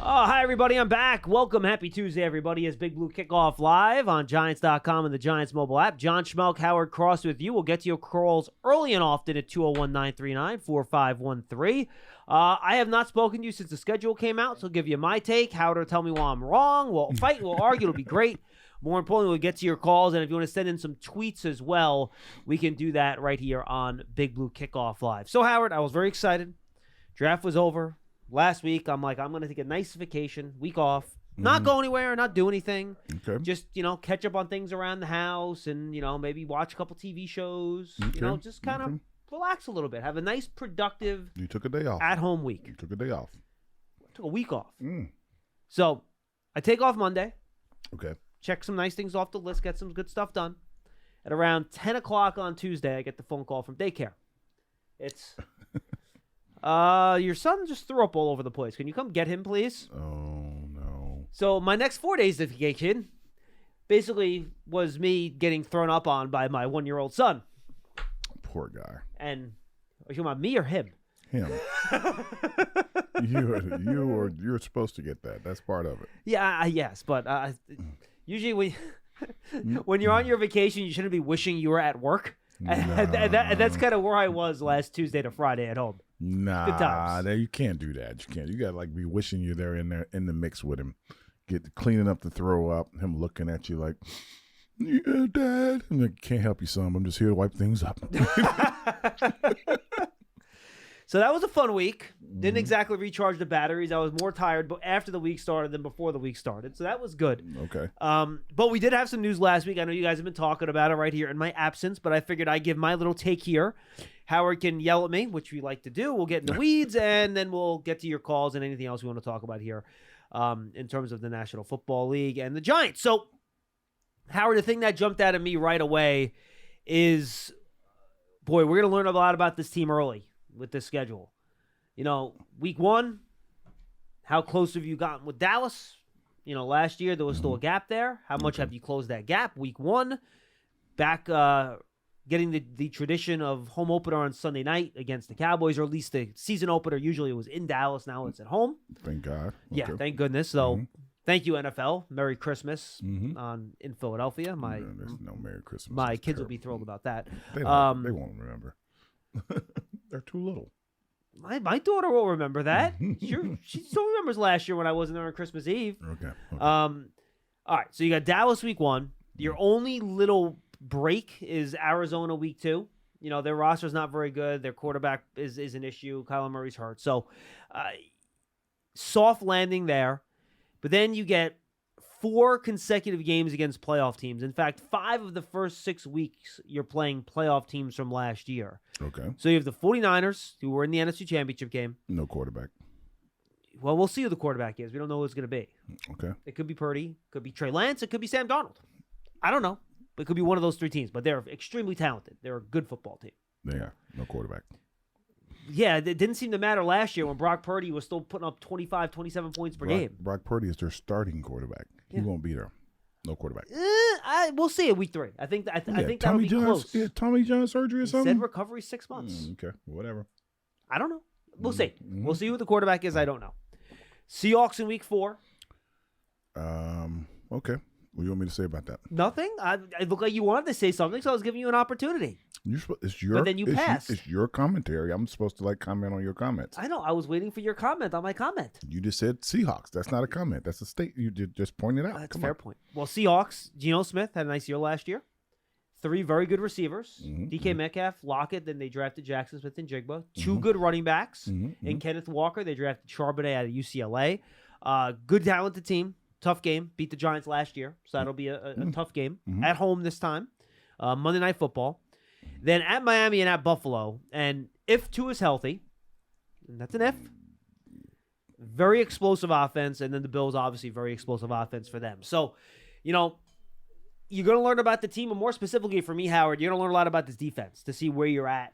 Oh, hi, everybody. I'm back. Welcome. Happy Tuesday, everybody. It's Big Blue Kickoff live on Giants.com and the Giants mobile app. John Schmeelk, Howard Cross with you. We'll get to your calls early and often at 201-939-4513. I have not spoken to you since the schedule came out, so I'll give you my take. Howard will tell me why I'm wrong. We'll fight. We'll argue. It'll be great. More importantly, we'll get to your calls, and if you want to send in some tweets as well, we can do that right here on Big Blue Kickoff Live. So, Howard, I was very excited. Draft was over. Last week, I'm like, I'm going to take a nice vacation, week off, not go anywhere, not do anything. Okay. Just, catch up on things around the house and, maybe watch a couple TV shows, just kind of relax a little bit. Have a nice, productive You took a day off. At-home week. You took a day off. I took a week off. So I take off Monday. Okay. Check some nice things off the list, get some good stuff done. At around 10 o'clock on Tuesday, I get the phone call from daycare. It's... your son just threw up all over the place. Can you come get him, please? Oh, no. So my next 4 days of vacation basically was me getting thrown up on by my 1-year-old son. Poor guy. And are you talking about me or him? Him. You're supposed to get that. That's part of it. Yeah, yes. But usually when you're on your vacation, you shouldn't be wishing you were at work. And that's kind of where I was last Tuesday to Friday at home. Nah, you can't do that. You can't. You gotta be wishing you're there in the mix with him, cleaning up the throw up, him looking at you like, yeah, Dad. I'm like, can't help you, son. I'm just here to wipe things up. So that was a fun week. Didn't exactly recharge the batteries. I was more tired after the week started than before the week started. So that was good. Okay. But we did have some news last week. I know you guys have been talking about it right here in my absence, but I figured I'd give my little take here. Howard can yell at me, which we like to do. We'll get in the weeds, and then we'll get to your calls and anything else we want to talk about here in terms of the National Football League and the Giants. So, Howard, the thing that jumped out at me right away is, boy, we're going to learn a lot about this team early with this schedule. Week one, how close have you gotten with Dallas? Last year there was still a gap there. How much have you closed that gap? Week one, back getting the tradition of home opener on Sunday night against the Cowboys, or at least the season opener. Usually it was in Dallas. Now it's at home. Thank God. Okay. Yeah, thank goodness. So thank you, NFL. Merry Christmas in Philadelphia. There's no Merry Christmas. My kids will be thrilled about that. They won't remember. They're too little. My daughter will remember that. She still remembers last year when I wasn't there on Christmas Eve. Okay. All right, so you got Dallas week one. Your only little break is Arizona week two. Their roster's not very good. Their quarterback is an issue. Kyler Murray's hurt. So soft landing there. But then you get 4 consecutive games against playoff teams. In fact, 5 of the first 6 weeks, you're playing playoff teams from last year. Okay. So you have the 49ers, who were in the NFC Championship game. No quarterback. Well, we'll see who the quarterback is. We don't know who it's going to be. Okay. It could be Purdy. It could be Trey Lance. It could be Sam Darnold. I don't know. It could be one of those 3 teams. But they're extremely talented. They're a good football team. Yeah. No quarterback. Yeah, it didn't seem to matter last year when Brock Purdy was still putting up 25, 27 points per game. Brock Purdy is their starting quarterback. He won't be there. No quarterback. We'll see it week 3. I think that'll be close. Yeah, Tommy John surgery or something? Said recovery 6 months. Okay, whatever. I don't know. We'll see. We'll see who the quarterback is. I don't know. Seahawks in week 4. Okay. What do you want me to say about that? Nothing. It looked like you wanted to say something, so I was giving you an opportunity. But then you passed. It's your commentary. I'm supposed to comment on your comments. I know. I was waiting for your comment on my comment. You just said Seahawks. That's not a comment. That's a state. You just pointed out. That's a fair point. Well, Seahawks, Geno Smith had a nice year last year. 3 very good receivers. DK Metcalf, Lockett, then they drafted Jackson Smith and Jigba. 2 good running backs. And Kenneth Walker, they drafted Charbonnet out of UCLA. Good talented team. Tough game. Beat the Giants last year. So that'll be a tough game. At home this time. Monday Night Football. Then at Miami and at Buffalo. And if Tua is healthy, and that's an if, very explosive offense. And then the Bills, obviously, very explosive offense for them. So, you're going to learn about the team. And more specifically for me, Howard, you're going to learn a lot about this defense to see where you're at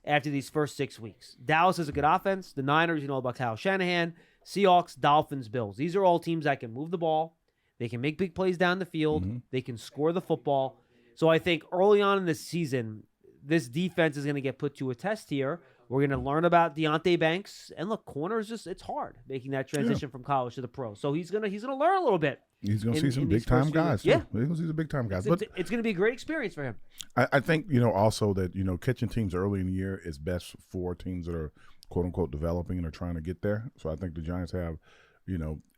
after these first 6 weeks. Dallas is a good offense. The Niners, about Kyle Shanahan. Seahawks, Dolphins, Bills. These are all teams that can move the ball. They can make big plays down the field. They can score the football. So I think early on in this season, this defense is going to get put to a test here. We're going to learn about Deonte Banks. And look, corners it's hard making that transition from college to the pro. So he's gonna learn a little bit. He's going to see some big-time guys, too. Yeah. He's going to see some big-time guys. But it's going to be a great experience for him. I think, also that, catching teams early in the year is best for teams that are, quote-unquote, developing and are trying to get there. So I think the Giants have,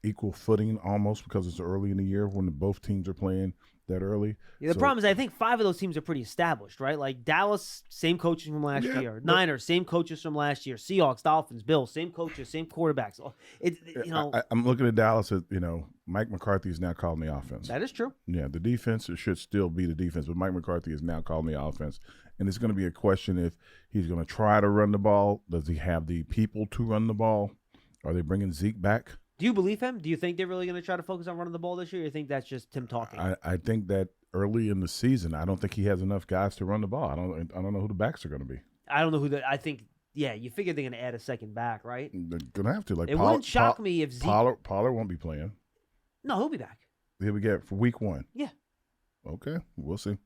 equal footing almost because it's early in the year when both teams are playing that early. Yeah, the problem is I think 5 of those teams are pretty established, right? Like Dallas, same coaches from last year. Niners, same coaches from last year. Seahawks, Dolphins, Bills, same coaches, same quarterbacks. I'm looking at Dallas at, Mike McCarthy is now calling the offense. That is true. Yeah, the defense should still be the defense, but Mike McCarthy is now calling the offense. And it's going to be a question if he's going to try to run the ball. Does he have the people to run the ball? Are they bringing Zeke back? Do you believe him? Do you think they're really going to try to focus on running the ball this year? Or you think that's just Tim talking? I think that early in the season, I don't think he has enough guys to run the ball. I don't know who the backs are going to be. I don't know who I think. Yeah, you figure they're going to add a second back, right? They're going to have to. Like it wouldn't shock me if Zeke. Pollard won't be playing. No, he'll be back. He'll be back for week 1. Yeah. Okay, we'll see.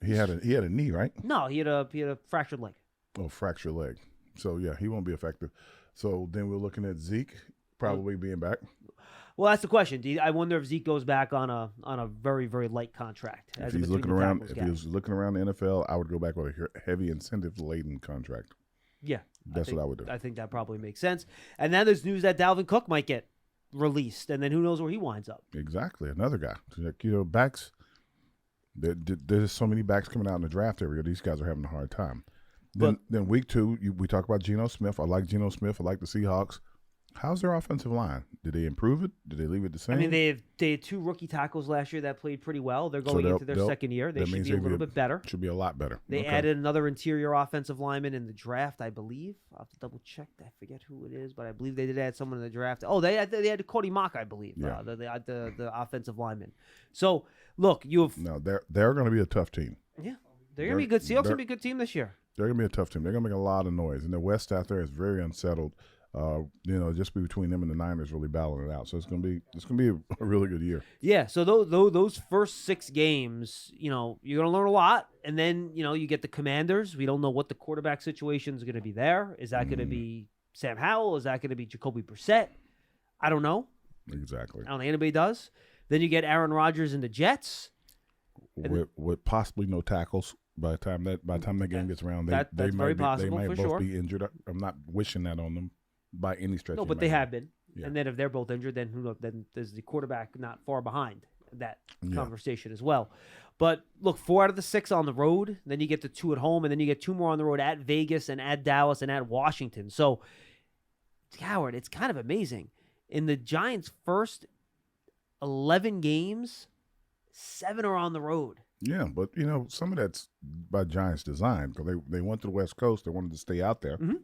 He had a knee, right? No, he had a fractured leg. Oh, fractured leg. So yeah, he won't be effective. So then we're looking at Zeke probably being back. Well, that's the question. I wonder if Zeke goes back on a very, very light contract. If he's looking around, the NFL, I would go back with a heavy incentive-laden contract. Yeah, that's what I would do. I think that probably makes sense. And then there's news that Dalvin Cook might get released, and then who knows where he winds up. Exactly, another guy. Backs. There's so many backs coming out in the draft every year. These guys are having a hard time. Then week 2, we talk about Geno Smith. I like Geno Smith. I like the Seahawks. How's their offensive line? Did they improve it? Did they leave it the same? I mean, they had 2 rookie tackles last year that played pretty well. They're going into their second year. They should be a little bit better. Should be a lot better. They added another interior offensive lineman in the draft, I believe. I'll have to double check. I forget who it is, but I believe they did add someone in the draft. Oh, they had Cody Mock, I believe. Yeah. The offensive lineman. So look, they're going to be a tough team. Yeah, they're going to be good. Seahawks going to be a good team this year. They're going to be a tough team. They're going to make a lot of noise, and the West out there is very unsettled. Just between them and the Niners really battling it out. So it's gonna be a really good year. Yeah. So those first 6 games, you're gonna learn a lot, and then you get the Commanders. We don't know what the quarterback situation is gonna be there. Is that gonna be Sam Howell? Is that gonna be Jacoby Brissett? I don't know. Exactly. I don't think anybody does. Then you get Aaron Rodgers and the Jets, with possibly no tackles. By the time that game gets around, they might both be injured. I'm not wishing that on them by any stretch. No, but they have been. Yeah. And then if they're both injured, then who knows? Then there's the quarterback not far behind that conversation as well. But look, 4 out of the 6 on the road. Then you get the 2 at home, and then you get 2 more on the road at Vegas and at Dallas and at Washington. So, Howard, it's kind of amazing. In the Giants' first 11 games, 7 are on the road. Yeah, but some of that's by Giants' design because they went to the West Coast. They wanted to stay out there. Mm-hmm.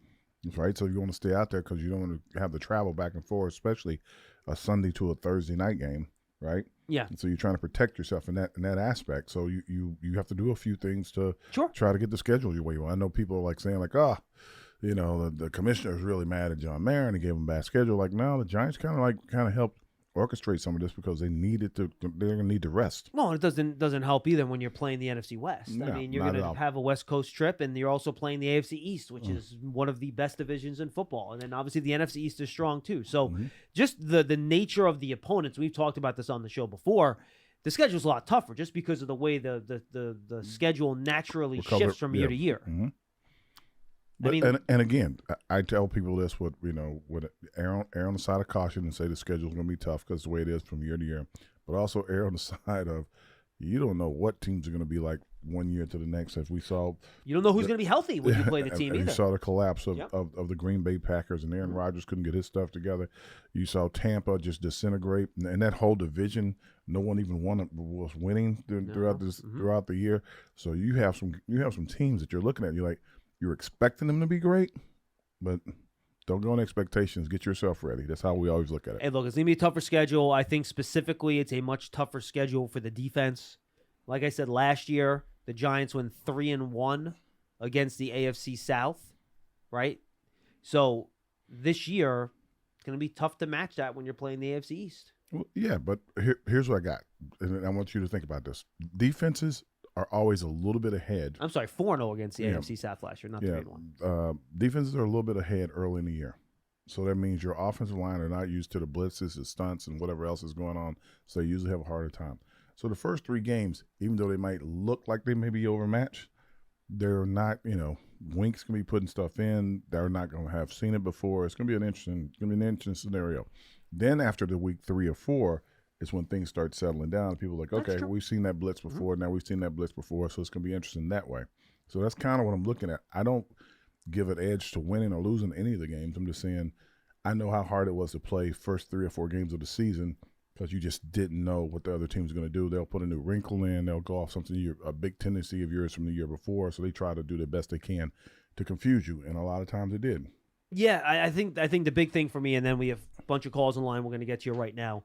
Right, so you want to stay out there because you don't want to have to travel back and forth, especially a Sunday to a Thursday night game, right? Yeah. And so you're trying to protect yourself in that aspect. So you have to do a few things to try to get the schedule your way you want. I know people are like saying like, the commissioner is really mad at John Mayer and he gave him a bad schedule. Like, no, the Giants kind of helped orchestrate some of this because they're gonna need to rest. Well, it doesn't help either when you're playing the NFC West. Yeah, I mean, you're gonna have a West Coast trip, and you're also playing the AFC East, which is one of the best divisions in football. And then obviously the NFC East is strong too. So just the nature of the opponents, we've talked about this on the show before. The schedule's a lot tougher just because of the way the schedule naturally shifts from year to year. Mm-hmm. But, and again, I tell people this with err on the side of caution and say the schedule's going to be tough because the way it is from year to year. But also err on the side of you don't know what teams are going to be like one year to the next. As we saw, you don't know who's going to be healthy when you play the team either. You saw the collapse of the Green Bay Packers and Aaron Rodgers couldn't get his stuff together. You saw Tampa just disintegrate, and that whole division, no one even was winning throughout the year. So you have some teams that you're looking at. You're expecting them to be great, but don't go on expectations. Get yourself ready. That's how we always look at it. Hey, look, it's going to be a tougher schedule. I think specifically it's a much tougher schedule for the defense. Like I said, last year, the Giants went 3-1 against the AFC South, right? So this year, it's going to be tough to match that when you're playing the AFC East. Well, yeah, but here's what I got, and I want you to think about this. Defenses are always a little bit ahead. I'm sorry, 4-0 against the NFC South last year, not 3-1. Defenses are a little bit ahead early in the year. So that means your offensive line are not used to the blitzes, the stunts, and whatever else is going on. So they usually have a harder time. So the first 3 games, even though they might look like they may be overmatched, they're not, Wink's going to be putting stuff in. They're not going to have seen it before. It's going to be an interesting scenario. Then after the week 3 or 4 is when things start settling down. People are like, okay, we've seen that blitz before. Now we've seen that blitz before. So it's going to be interesting that way. So that's kind of what I'm looking at. I don't give an edge to winning or losing any of the games. I'm just saying I know how hard it was to play first 3 or 4 games of the season because you just didn't know what the other team's going to do. They'll put a new wrinkle in. They'll go off something, a big tendency of yours from the year before. So they try to do the best they can to confuse you. And a lot of times it did. Yeah, I think the big thing for me, and then we have a bunch of calls in line we're going to get to right now,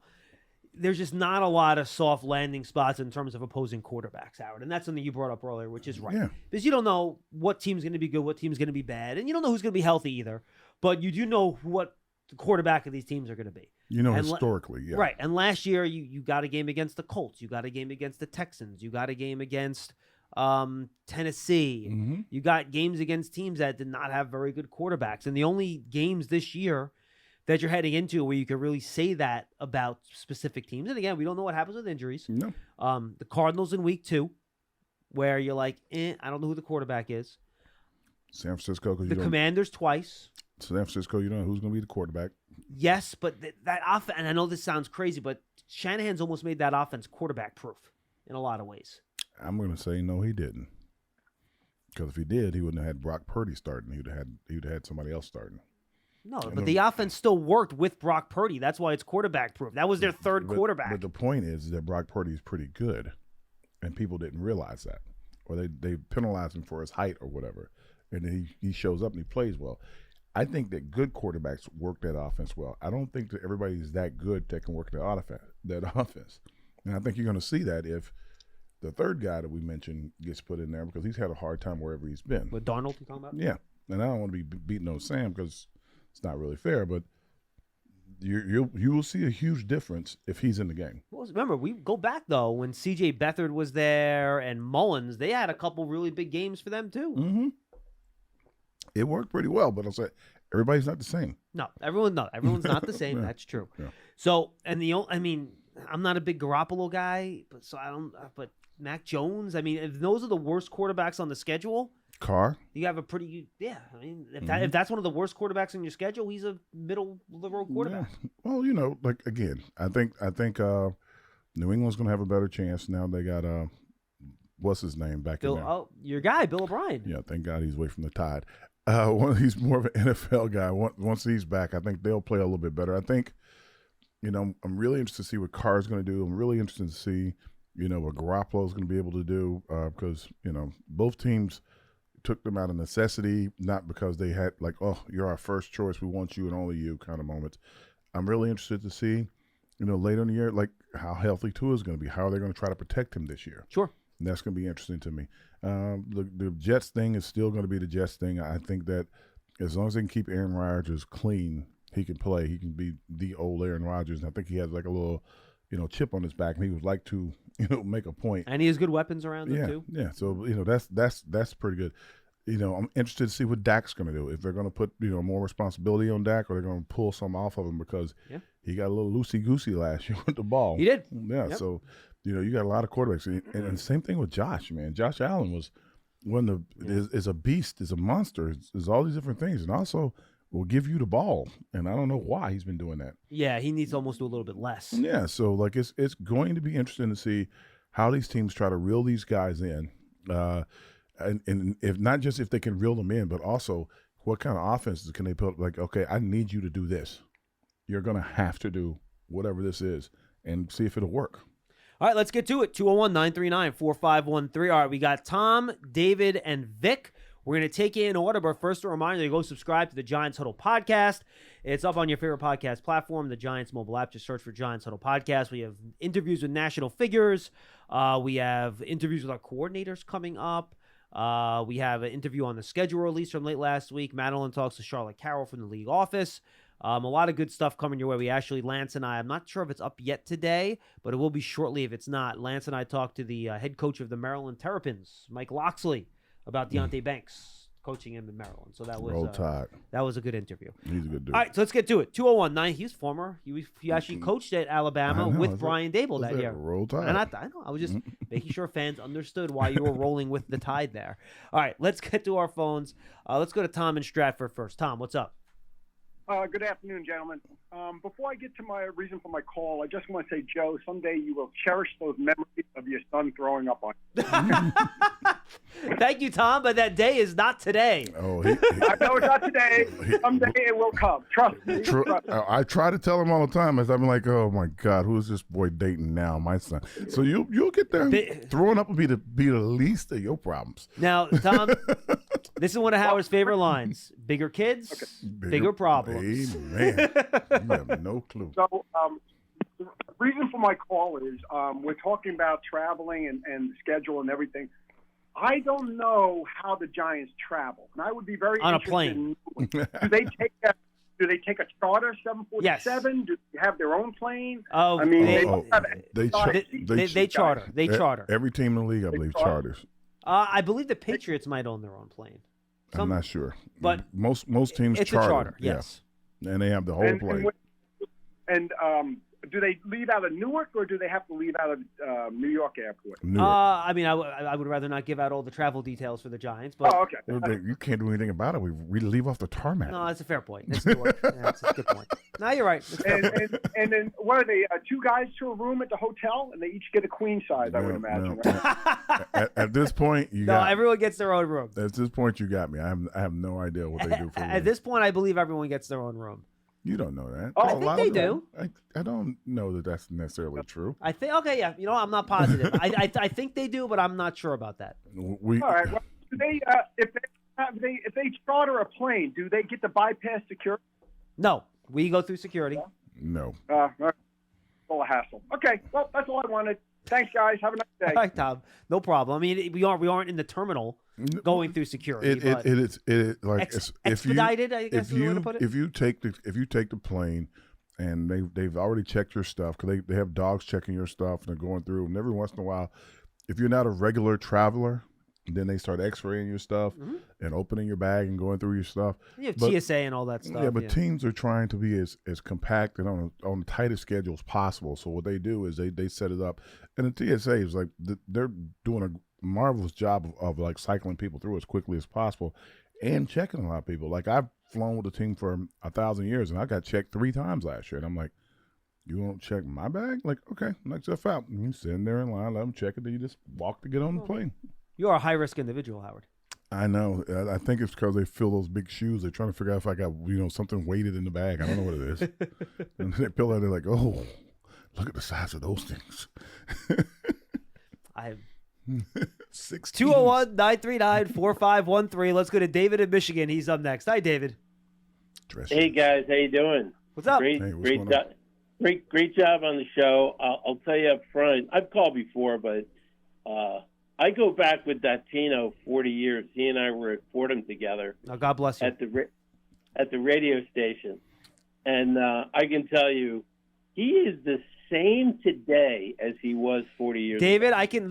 there's just not a lot of soft landing spots in terms of opposing quarterbacks, Howard. And that's something you brought up earlier, which is right. Yeah. Because you don't know what team's going to be good, what team's going to be bad, and you don't know who's going to be healthy either. But you do know what the quarterback of these teams are going to be. Historically, yeah. Right. And last year, you got a game against the Colts. You got a game against the Texans. You got a game against Tennessee. Mm-hmm. You got games against teams that did not have very good quarterbacks. And the only games this year that you're heading into where you can really say that about specific teams. And again, we don't know what happens with injuries. No. The Cardinals in week 2, where you're like, I don't know who the quarterback is. San Francisco. The Commanders twice. San Francisco, you don't know who's going to be the quarterback. Yes, but that offense, and I know this sounds crazy, but Shanahan's almost made that offense quarterback proof in a lot of ways. I'm going to say no, he didn't. Because if he did, he wouldn't have had Brock Purdy starting. He'd have had somebody else starting. No, but the offense still worked with Brock Purdy. That's why it's quarterback proof. That was their third quarterback. But the point is that Brock Purdy is pretty good, and people didn't realize that. Or they penalized him for his height or whatever. And then he shows up and he plays well. I think that good quarterbacks work that offense well. I don't think that everybody's that good that can work that offense. And I think you're going to see that if the third guy that we mentioned gets put in there because he's had a hard time wherever he's been. With Darnold, you talking about? Yeah. And I don't want to be beating on Sam because it's not really fair, but you will see a huge difference if he's in the game. Well, remember, we go back, though, when C.J. Beathard was there and Mullins, they had a couple really big games for them, too. Mm-hmm. It worked pretty well, but I'll say everybody's not the same. No, everyone's not the same. Yeah. That's true. Yeah. So, I'm not a big Garoppolo guy, but Mac Jones, if those are the worst quarterbacks on the schedule, Carr, you have a pretty, if that's one of the worst quarterbacks on your schedule, he's a middle of the road quarterback. Yeah. Well, again, I think New England's going to have a better chance now. They got what's his name back in there? Oh, your guy, Bill O'Brien. Yeah, thank God he's away from the Tide. He's more of an NFL guy. Once he's back, I think they'll play a little bit better. I think, I'm really interested to see what Carr's going to do. I'm really interested to see, what Garoppolo's going to be able to do because, both teams took them out of necessity, not because they had like, oh, you're our first choice, we want you and only you kind of moments. I'm really interested to see, later in the year, like how healthy Tua is going to be. How are they going to try to protect him this year? Sure. And that's going to be interesting to me. The Jets thing is still going to be the Jets thing. I think that as long as they can keep Aaron Rodgers clean, he can play. He can be the old Aaron Rodgers. And I think he has like a little, chip on his back, and he would like to, make a point. And he has good weapons around him too. Yeah. So that's pretty good. I'm interested to see what Dak's going to do. If they're going to put more responsibility on Dak, or they're going to pull some off of him because he got a little loosey goosey last year with the ball. He did. Yeah. Yep. So. You got a lot of quarterbacks, and same thing with Josh. Man, Josh Allen was is a beast, is a monster, is all these different things, and also will give you the ball. And I don't know why he's been doing that. Yeah, he needs to almost do a little bit less. Yeah, so like it's going to be interesting to see how these teams try to reel these guys in, and if not just if they can reel them in, but also what kind of offenses can they put? Like, okay, I need you to do this. You're going to have to do whatever this is, and see if it'll work. All right, let's get to it. 201-939-4513. All right, we got Tom, David, and Vic. We're going to take you in order, but first a reminder to go subscribe to the Giants Huddle Podcast. It's up on your favorite podcast platform, the Giants mobile app. Just search for Giants Huddle Podcast. We have interviews with national figures. We have interviews with our coordinators coming up. We have an interview on the schedule release from late last week. Madeline talks to Charlotte Carroll from the league office. A lot of good stuff coming your way. Lance and I'm not sure if it's up yet today, but it will be shortly if it's not. Lance and I talked to the head coach of the Maryland Terrapins, Mike Loxley, about Deonte Banks coaching him in Maryland. So that was a good interview. He's a good dude. All right, so let's get to it. 201-9. He actually coached at Alabama with Brian Dable that year. Roll Tide. And I know. I was just making sure fans understood why you were rolling with the Tide there. All right, let's get to our phones. Let's go to Tom in Stratford first. Tom, what's up? Good afternoon, gentlemen. Before I get to my reason for my call, I just want to say, Joe, someday you will cherish those memories of your son throwing up on you. Thank you, Tom, but that day is not today. Oh, I know it's not today. Someday it will come. Trust me. I try to tell him all the time. As I'm like, oh my God, who is this boy dating now? My son. So you'll get there. Throwing up will be the least of your problems. Now, Tom, this is one of Howard's favorite lines: "Bigger kids, bigger problems." Man, you have no clue. So the reason for my call is we're talking about traveling and schedule and everything. I don't know how the Giants travel, and I would be very on a interested plane. Do they take a charter 747? Yes. Do they have their own plane? Oh, I mean, they charter. They charter. Every team in the league, I believe, charters. I believe the Patriots might own their own plane. I'm not sure, but most teams it's charter. A charter. Yes, and they have the whole plane. And do they leave out of Newark or do they have to leave out of New York Airport? Newark. I mean, I would rather not give out all the travel details for the Giants. But okay. You can't do anything about it. We leave off the tarmac. No, that's a fair point. It's Newark. That's a good point. No, you're right. And then what are they? Two guys to a room at the hotel, and they each get a queen size. I would imagine. No. Right? At this point, everyone gets their own room. At this point, you got me. I have no idea what they do for. At this point, I believe everyone gets their own room. You don't know that. I think they do. I don't know that that's necessarily true. I think. Okay, yeah. I'm not positive. I think they do, but I'm not sure about that. All right. Well, do they if they charter a plane, do they get to bypass security? No, we go through security. No. Full of hassle. Okay. Well, that's all I wanted. Thanks, guys. Have a nice day. All right, Tom. No problem. I mean, we aren't in the terminal going through security. It is like expedited. I guess is the way to put it. If you take the plane, and they've already checked your stuff because they have dogs checking your stuff and they're going through. And every once in a while, if you're not a regular traveler, then they start X-raying your stuff and opening your bag and going through your stuff. You have TSA and all that stuff. Yeah, but teams are trying to be as compact and on the tightest schedule as possible. So what they do is they set it up, and the TSA is like they're doing a marvelous job of like cycling people through as quickly as possible and checking a lot of people. Like I've flown with the team for 1,000 years, and I got checked 3 times last year, and I'm like, you won't check my bag? Like, okay, knock stuff out. And you sitting there in line, let them check it, then you just walk to get on the plane. You're a high-risk individual, Howard. I know. I think it's because they fill those big shoes. They're trying to figure out if I got something weighted in the bag. I don't know what it is. And they pull out, they're like, oh, look at the size of those things. 201-939-4513. Let's go to David in Michigan. He's up next. Hi, David. Hey, guys. How you doing? What's up? Great job on the show. I'll tell you up front, I've called before, but I go back with Datino 40 years. He and I were at Fordham together. Oh, God bless you. At the radio station. And I can tell you, he is the same today as he was 40 years ago.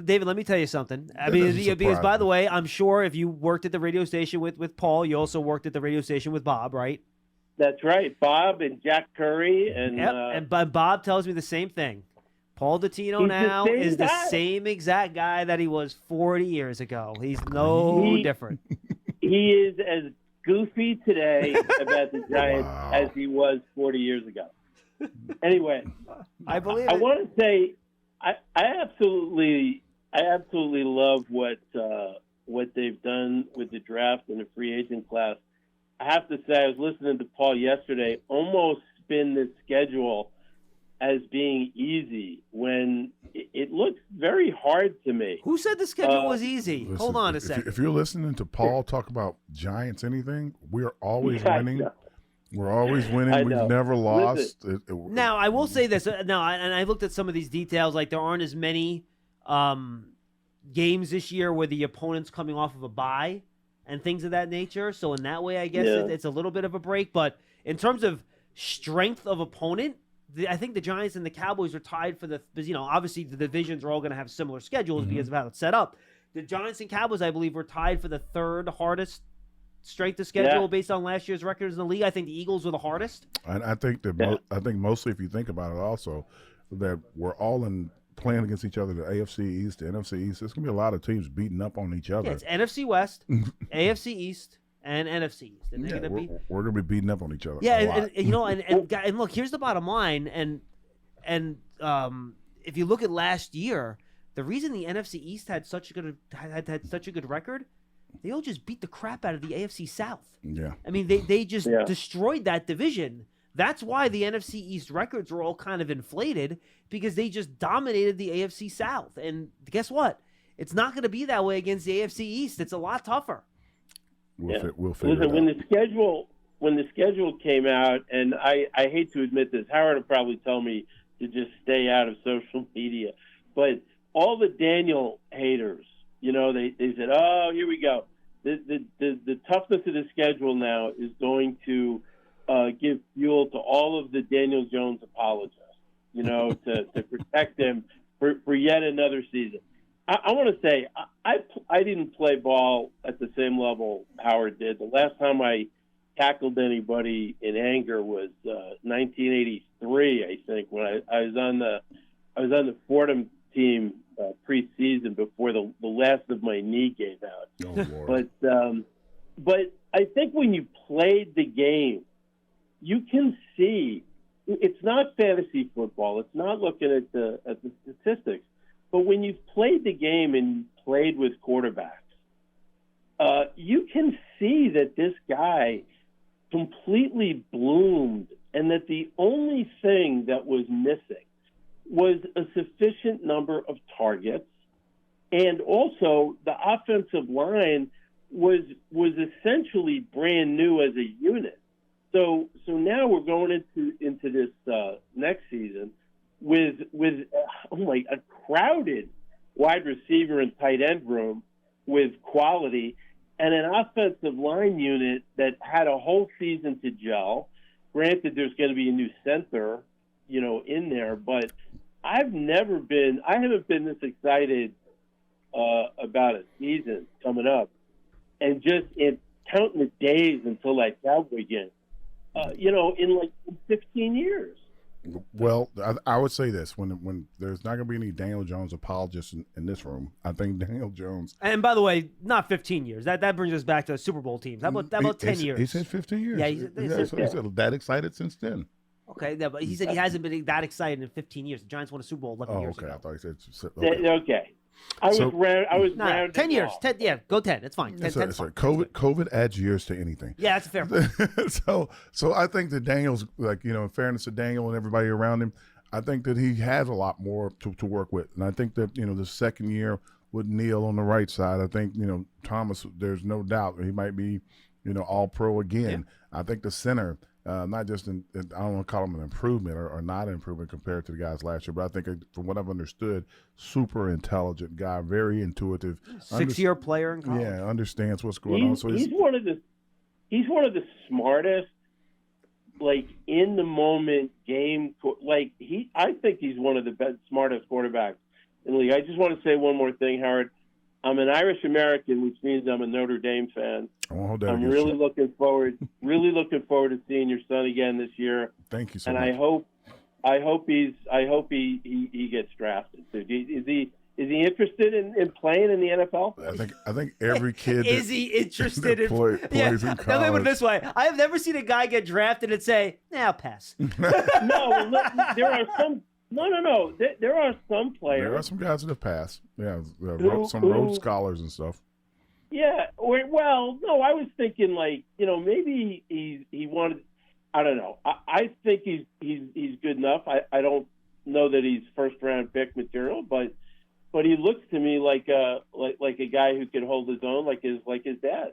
David, let me tell you something. I mean, because by the way, I'm sure if you worked at the radio station with Paul, you also worked at the radio station with Bob, right? That's right. Bob and Jack Curry. And, and Bob tells me the same thing. Paul Datino now is the same exact guy that he was 40 years ago. He's different. He is as goofy today about the Giants as he was 40 years ago. Anyway, I believe I want to say I absolutely love what they've done with the draft and the free agent class. I have to say, I was listening to Paul yesterday, almost spin this schedule as being easy when it looks very hard to me. Who said the schedule was easy? Listen, hold on a second. If you're listening to Paul talk about Giants anything, we're always winning. We're always winning. We've never lost. Now, I will say this. And I looked at some of these details. Like, there aren't as many games this year where the opponent's coming off of a bye and things of that nature. So in that way, I guess it's a little bit of a break. But in terms of strength of opponent, I think the Giants and the Cowboys are tied for obviously the divisions are all going to have similar schedules because of how it's set up. The Giants and Cowboys, I believe, were tied for the third hardest strength of schedule based on last year's records in the league. I think the Eagles were the hardest. And I think that I think mostly, if you think about it, also that we're all playing against each other. The AFC East, the NFC East. There's gonna be a lot of teams beating up on each other. Yeah, it's NFC West, AFC East, and NFC East. And we're gonna be beating up on each other. Yeah, and look, here's the bottom line. And if you look at last year, the reason the NFC East had such a good record, they all just beat the crap out of the AFC South. Yeah. I mean, they just destroyed that division. That's why the NFC East records were all kind of inflated, because they just dominated the AFC South. And guess what? It's not going to be that way against the AFC East. It's a lot tougher. We'll figure it out. When the schedule came out, and I hate to admit this, Howard will probably tell me to just stay out of social media, but all the Daniel haters, they said, "Oh, here we go. The toughness of the schedule now is going to give fuel to all of the Daniel Jones apologists, to protect him for yet another season." I want to say I didn't play ball at the same level Howard did. The last time I tackled anybody in anger was 1983, I think, when I was on the Fordham team preseason before the last of my knee gave out. Oh, Lord. But I think when you played the game, you can see it's not fantasy football. It's not looking at the statistics. But when you've played the game and played with quarterbacks, you can see that this guy completely bloomed, and that the only thing that was missing was a sufficient number of targets, and also the offensive line was essentially brand new as a unit. So now we're going into this next season with a crowded wide receiver and tight end room with quality, and an offensive line unit that had a whole season to gel. Granted, there's going to be a new center, in there, but I haven't been this excited about a season coming up, and just counting the days until that Cowboy game, in 15 years. Well, I would say this: when there's not going to be any Daniel Jones apologists in this room, I think Daniel Jones. And by the way, not 15 years. That brings us back to Super Bowl teams. How about 10 years? He said 15 years. Yeah, he said that excited since then. Okay, yeah, but he said he hasn't been that excited in 15 years. The Giants won a Super Bowl 11 years ago. I thought he said. Okay. I was round 10 years. 10, yeah, go 10. It's fine. 10, sorry. COVID adds years to anything. Yeah, that's a fair point. So I think that Daniel's, in fairness to Daniel and everybody around him, I think that he has a lot more to work with. And I think that, the second year with Neal on the right side, I think, Thomas, there's no doubt he might be, all pro again. Yeah. I think the center, not just I don't want to call him an improvement or not an improvement compared to the guys last year, but I think from what I've understood, super intelligent guy, very intuitive. 6-year player in college. Yeah, understands what's going on. So he's one of the smartest, in the moment game. I think he's one of the best, smartest quarterbacks in the league. I just want to say one more thing, Howard. I'm an Irish American, which means I'm a Notre Dame fan. I'm really looking forward to seeing your son again this year. Thank you so much. And I hope he gets drafted. Is he interested in playing in the NFL? I think every kid is he interested in plays in college. Let me put it this way: I have never seen a guy get drafted and say, "Nah, I'll pass." No, there are some. No. There are some players. There are some guys that have passed. Yeah, some Rhodes Scholars and stuff. Yeah. Well, no, I was thinking maybe he wanted. I don't know. I think he's good enough. I don't know that he's first round pick material, but he looks to me like a guy who can hold his own, like his dad.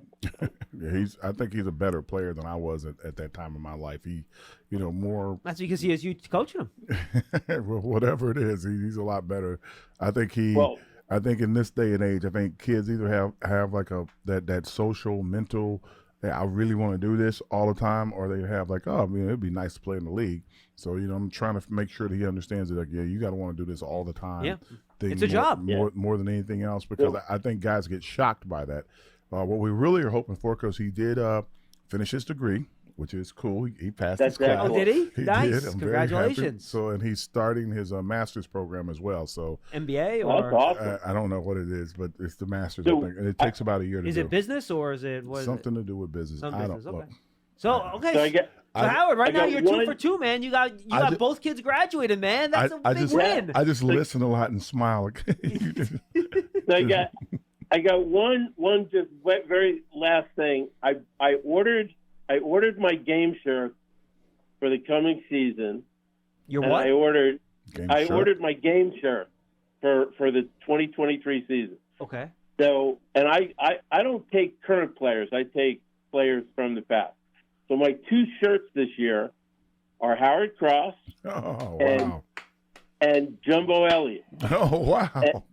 Yeah, I think he's a better player than I was at that time in my life. He, more. That's because he has you coaching him. Well, whatever it is, he's a lot better. I think I think in this day and age, I think kids either have like that social mental hey, I really want to do this all the time, or they have like, oh, it'd be nice to play in the league. So, I'm trying to make sure that he understands that, like, yeah, you got to want to do this all the time. Yeah, it's a job. More than anything else, because I think guys get shocked by that. What we really are hoping for, because he did finish his degree, which is cool. He passed his class. Oh, did he? He nice. did. I'm Congratulations. So, and he's starting his master's program as well. So MBA or that's awesome. I don't know what it is, but it's the master's, So, I think, and it takes about a year to do. Is it business or is it something to do with business? Some I business. don't. Okay. Look, So Howard, right now you're 2 for 2, man. You got both kids graduated, man. That's a big win. I just listen a lot and smile. So I got one just very last thing. I ordered my game shirt for the coming season. Your what? I ordered my game shirt for the 2023 season. Okay. So, and I don't take current players. I take players from the past. So my 2 shirts this year are Howard Cross and Jumbo Elliott. Oh, wow.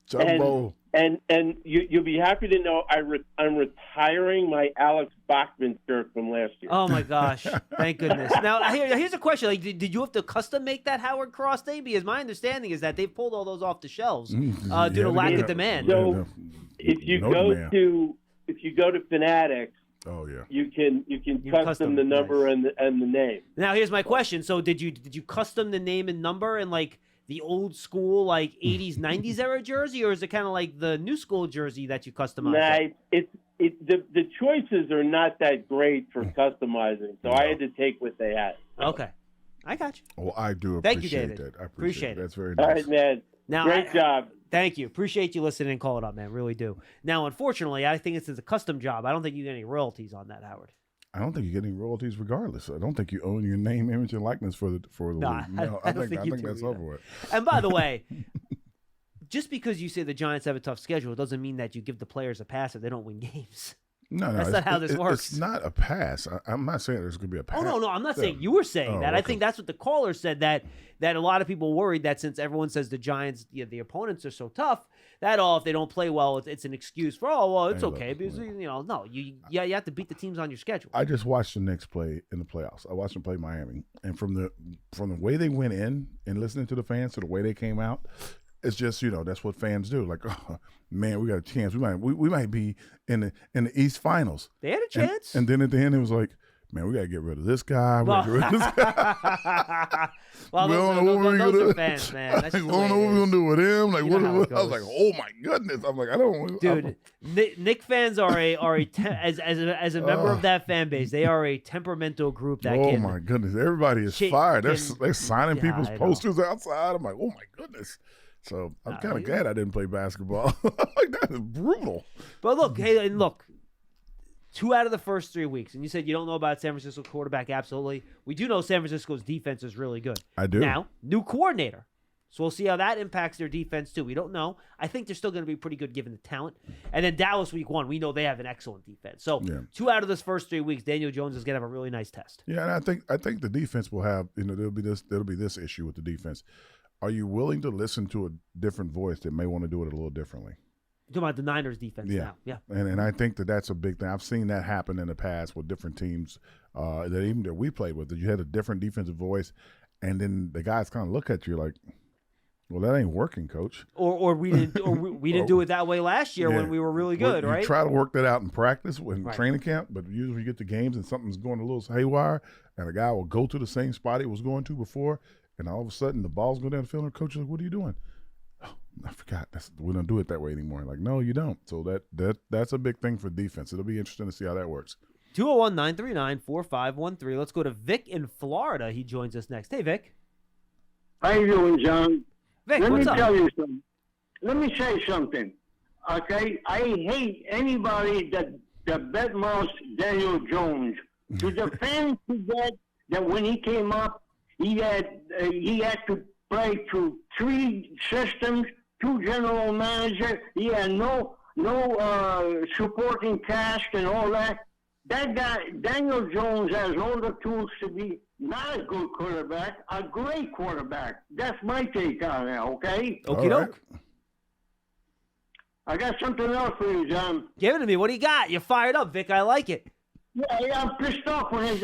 Jumbo. And you'll be happy to know I'm retiring my Alex Bachman shirt from last year. Oh my gosh! Thank goodness. Now here's a question: like, did you have to custom make that Howard Cross thing? Because my understanding is that they've pulled all those off the shelves due to lack of demand. So if you go to Fanatics, oh yeah, you can custom the number and the name. Now here's my question: so did you custom the name and number and like the old school like 80s 90s era jersey, or is it kind of like the new school jersey that you customize? Nah, the choices are not that great for customizing, so I had to take what they had. Okay, I got you. Well, I do Thank appreciate you, David. that. I appreciate it. That's very All nice. right, man. Now, great job. Thank you. Appreciate you listening and calling up, man. Really do. Now, unfortunately, I think it's a custom job. I don't think you get any royalties on that, Howard. I don't think you get any royalties regardless. I don't think you own your name, image, and likeness for the league. No, I think that's over with. And by the way, just because you say the Giants have a tough schedule doesn't mean that you give the players a pass if they don't win games. No, that's not how this works. It's not a pass. I'm not saying there's going to be a pass. Oh, no, I'm not saying you were saying that. Okay. I think that's what the caller said, that a lot of people worried that since everyone says the Giants, the opponents are so tough, that if they don't play well, it's an excuse for, it's okay. Because, you have to beat the teams on your schedule. I just watched the Knicks play in the playoffs. I watched them play Miami. And from the way they went in and listening to the fans to the way they came out, it's just, that's what fans do. Like, oh, man, we got a chance. We might be in the East Finals. They had a chance. And then at the end, it was like, man, we got to get rid of this guy. We got to get rid of this guy. Well, those are fans, man. That's we don't know what we're going to do with him. Like, I was like, oh, my goodness. I'm like, I don't. Dude, Knick fans are as a member of that fan base, they are a temperamental group that oh, my goodness. Everybody is fired. They're signing people's posters outside. I'm like, oh, my goodness. So I'm kind of glad I didn't play basketball. Like, that is brutal. But look, 2 out of the first 3 weeks, and you said you don't know about San Francisco quarterback. Absolutely, we do know San Francisco's defense is really good. I do. Now, new coordinator, so we'll see how that impacts their defense too. We don't know. I think they're still going to be pretty good given the talent. And then Dallas week 1, we know they have an excellent defense. So 2 out of those first 3 weeks, Daniel Jones is going to have a really nice test. Yeah, and I think the defense will have there'll be this issue with the defense. Are you willing to listen to a different voice that may want to do it a little differently? You're talking about the Niners defense now. Yeah. And I think that's a big thing. I've seen that happen in the past with different teams that we played with. That you had a different defensive voice, and then the guys kind of look at you like, well, that ain't working, coach. Or we didn't do it that way last year when we were really good, right? You try to work that out in practice in training camp, but usually you get to games and something's going a little haywire, and a guy will go to the same spot he was going to before, and all of a sudden the balls go down the field, and the coach is like, what are you doing? Oh, I forgot. We don't do it that way anymore. Like, no, you don't. So that's a big thing for defense. It'll be interesting to see how that works. 201-939-4513. Let's go to Vic in Florida. He joins us next. Hey, Vic. How you doing, John? Vic, Let what's me up? tell you something. Let me say something. Okay? I hate anybody that bedmouths Daniel Jones. Do the fans forget that when he came up, he had to play through 3 systems, 2 general managers. He had no supporting cast and all that. That guy, Daniel Jones, has all the tools to be not a good quarterback, a great quarterback. That's my take on it, okay? Okie doke. I got something else for you, John. Give it to me. What do you got? You're fired up, Vic. I like it. Yeah, I'm pissed off when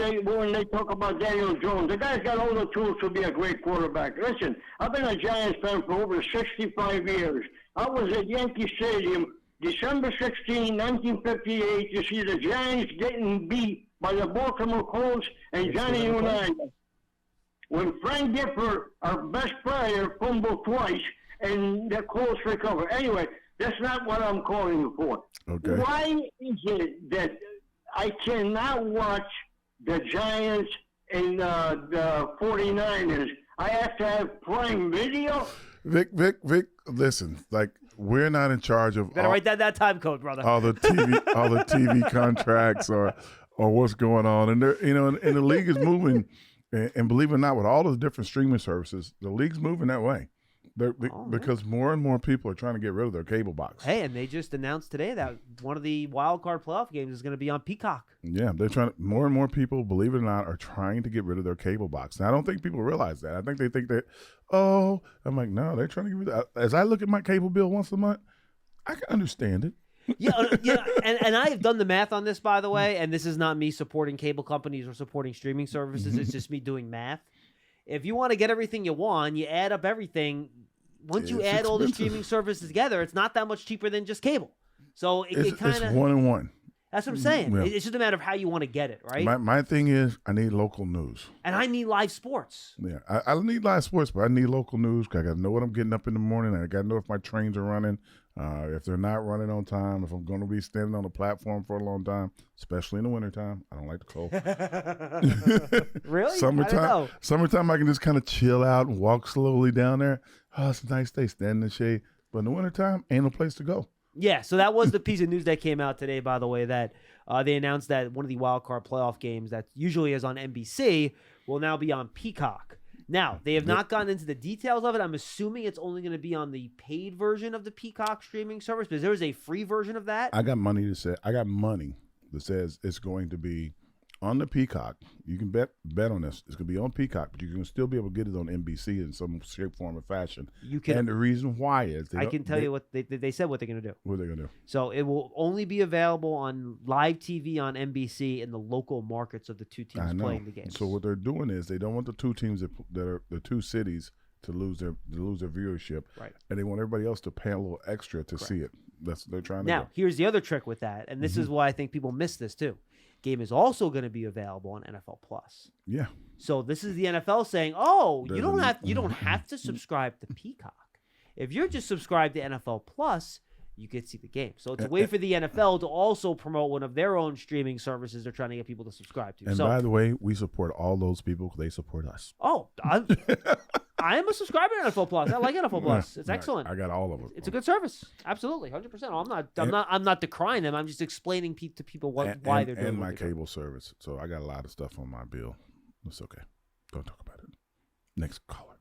they talk about Daniel Jones. The guy's got all the tools to be a great quarterback. Listen, I've been a Giants fan for over 65 years. I was at Yankee Stadium December 16, 1958, to see the Giants getting beat by the Baltimore Colts and Johnny Unitas. When Frank Gifford, our best player, fumbled twice and the Colts recovered. Anyway, that's not what I'm calling you for. Okay. Why is it that I cannot watch the Giants and the 49ers? I have to have Prime Video? Vic, listen, like, we're not in charge of Better write that time code, brother. all the TV contracts or what's going on. And there, and the league is moving, and believe it or not, with all the different streaming services, the league's moving that way. Because more and more people are trying to get rid of their cable box. Hey, and they just announced today that one of the wild card playoff games is going to be on Peacock. Yeah, they're trying. More and more people, believe it or not, are trying to get rid of their cable box. And I don't think people realize that. I think they think that. Oh, I'm like, no, they're trying to get rid of. As I look at my cable bill once a month, I can understand it. Yeah, and I have done the math on this, by the way, and this is not me supporting cable companies or supporting streaming services. It's just me doing math. If you want to get everything you want, you add up everything. Once you add all the streaming services together, it's not that much cheaper than just cable. So it kind of it's 1 and 1. That's what I'm saying. Yeah. It's just a matter of how you want to get it, right? My thing is, I need local news. And I need live sports. Yeah, I need live sports, but I need local news. I got to know what I'm getting up in the morning. I got to know if my trains are running, if they're not running on time, if I'm going to be standing on the platform for a long time, especially in the wintertime. I don't like the cold. Really? Summertime, I can just kind of chill out and walk slowly down there. Oh, it's a nice day, stand in the shade. But in the wintertime, ain't no place to go. Yeah, so that was the piece of news that came out today, by the way, that they announced that one of the wild card playoff games that usually is on NBC will now be on Peacock. Now, they have not gotten into the details of it. I'm assuming it's only going to be on the paid version of the Peacock streaming service, because there is a free version of that. I got money that says it's going to be on the Peacock. You can bet on this. It's going to be on Peacock, but you can still be able to get it on NBC in some shape, form, or fashion. You can, and the reason why is I can tell you what they said what they're going to do. What are they going to do? So it will only be available on live TV on NBC in the local markets of the two teams playing the game. So what they're doing is they don't want the two teams that are the two cities to lose their viewership, right? And they want everybody else to pay a little extra to see it. That's what they're trying to do. Now, here's the other trick with that, and this is why I think people miss this too. Game is also going to be available on NFL Plus. Yeah. So this is the NFL saying, "Oh, you don't have to subscribe to Peacock. If you're just subscribed to NFL Plus, you can see the game." So it's a way for the NFL to also promote one of their own streaming services they're trying to get people to subscribe to. And by the way, we support all those people. They support us. Oh, I am a subscriber to NFL Plus. I like NFL Plus. It's excellent. I got all of it. It's a good service. Absolutely, 100%. I'm not decrying them. I'm just explaining to people why they're doing. And my cable service. So I got a lot of stuff on my bill. It's okay. Don't talk about it. Next caller.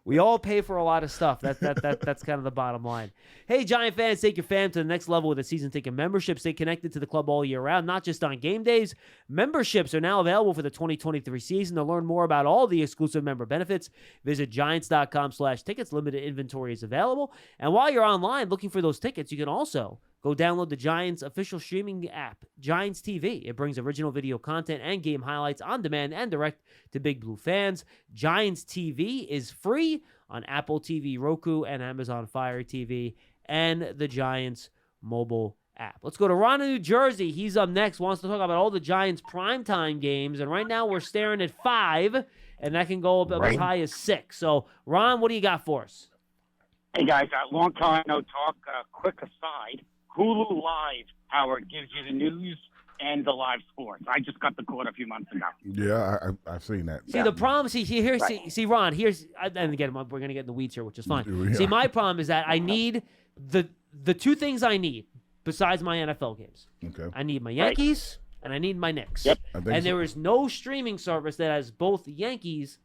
We all pay for a lot of stuff. That's kind of the bottom line. Hey, Giant fans, take your fam to the next level with a season ticket membership. Stay connected to the club all year round, not just on game days. Memberships are now available for the 2023 season. To learn more about all the exclusive member benefits, visit giants.com/tickets. Limited inventory is available. And while you're online looking for those tickets, you can also go download the Giants official streaming app, Giants TV. It brings original video content and game highlights on demand and direct to Big Blue fans. Giants TV is free on Apple TV, Roku, and Amazon Fire TV, and the Giants mobile app. Let's go to Ron in New Jersey. He's up next, wants to talk about all the Giants primetime games, and right now we're staring at 5, and that can go up as high as 6. So, Ron, what do you got for us? Hey, guys, long time no talk. Quick aside. Hulu Live, Howard, gives you the news and the live sports. I just got the call a few months ago. Yeah, I've seen that. See, the problem, see, Ron, here's, and again, we're going to get in the weeds here, which is fine. Yeah. See, my problem is that I need the two things I need besides my NFL games. Okay. I need my Yankees and I need my Knicks. Yep. And there is no streaming service that has both the Yankees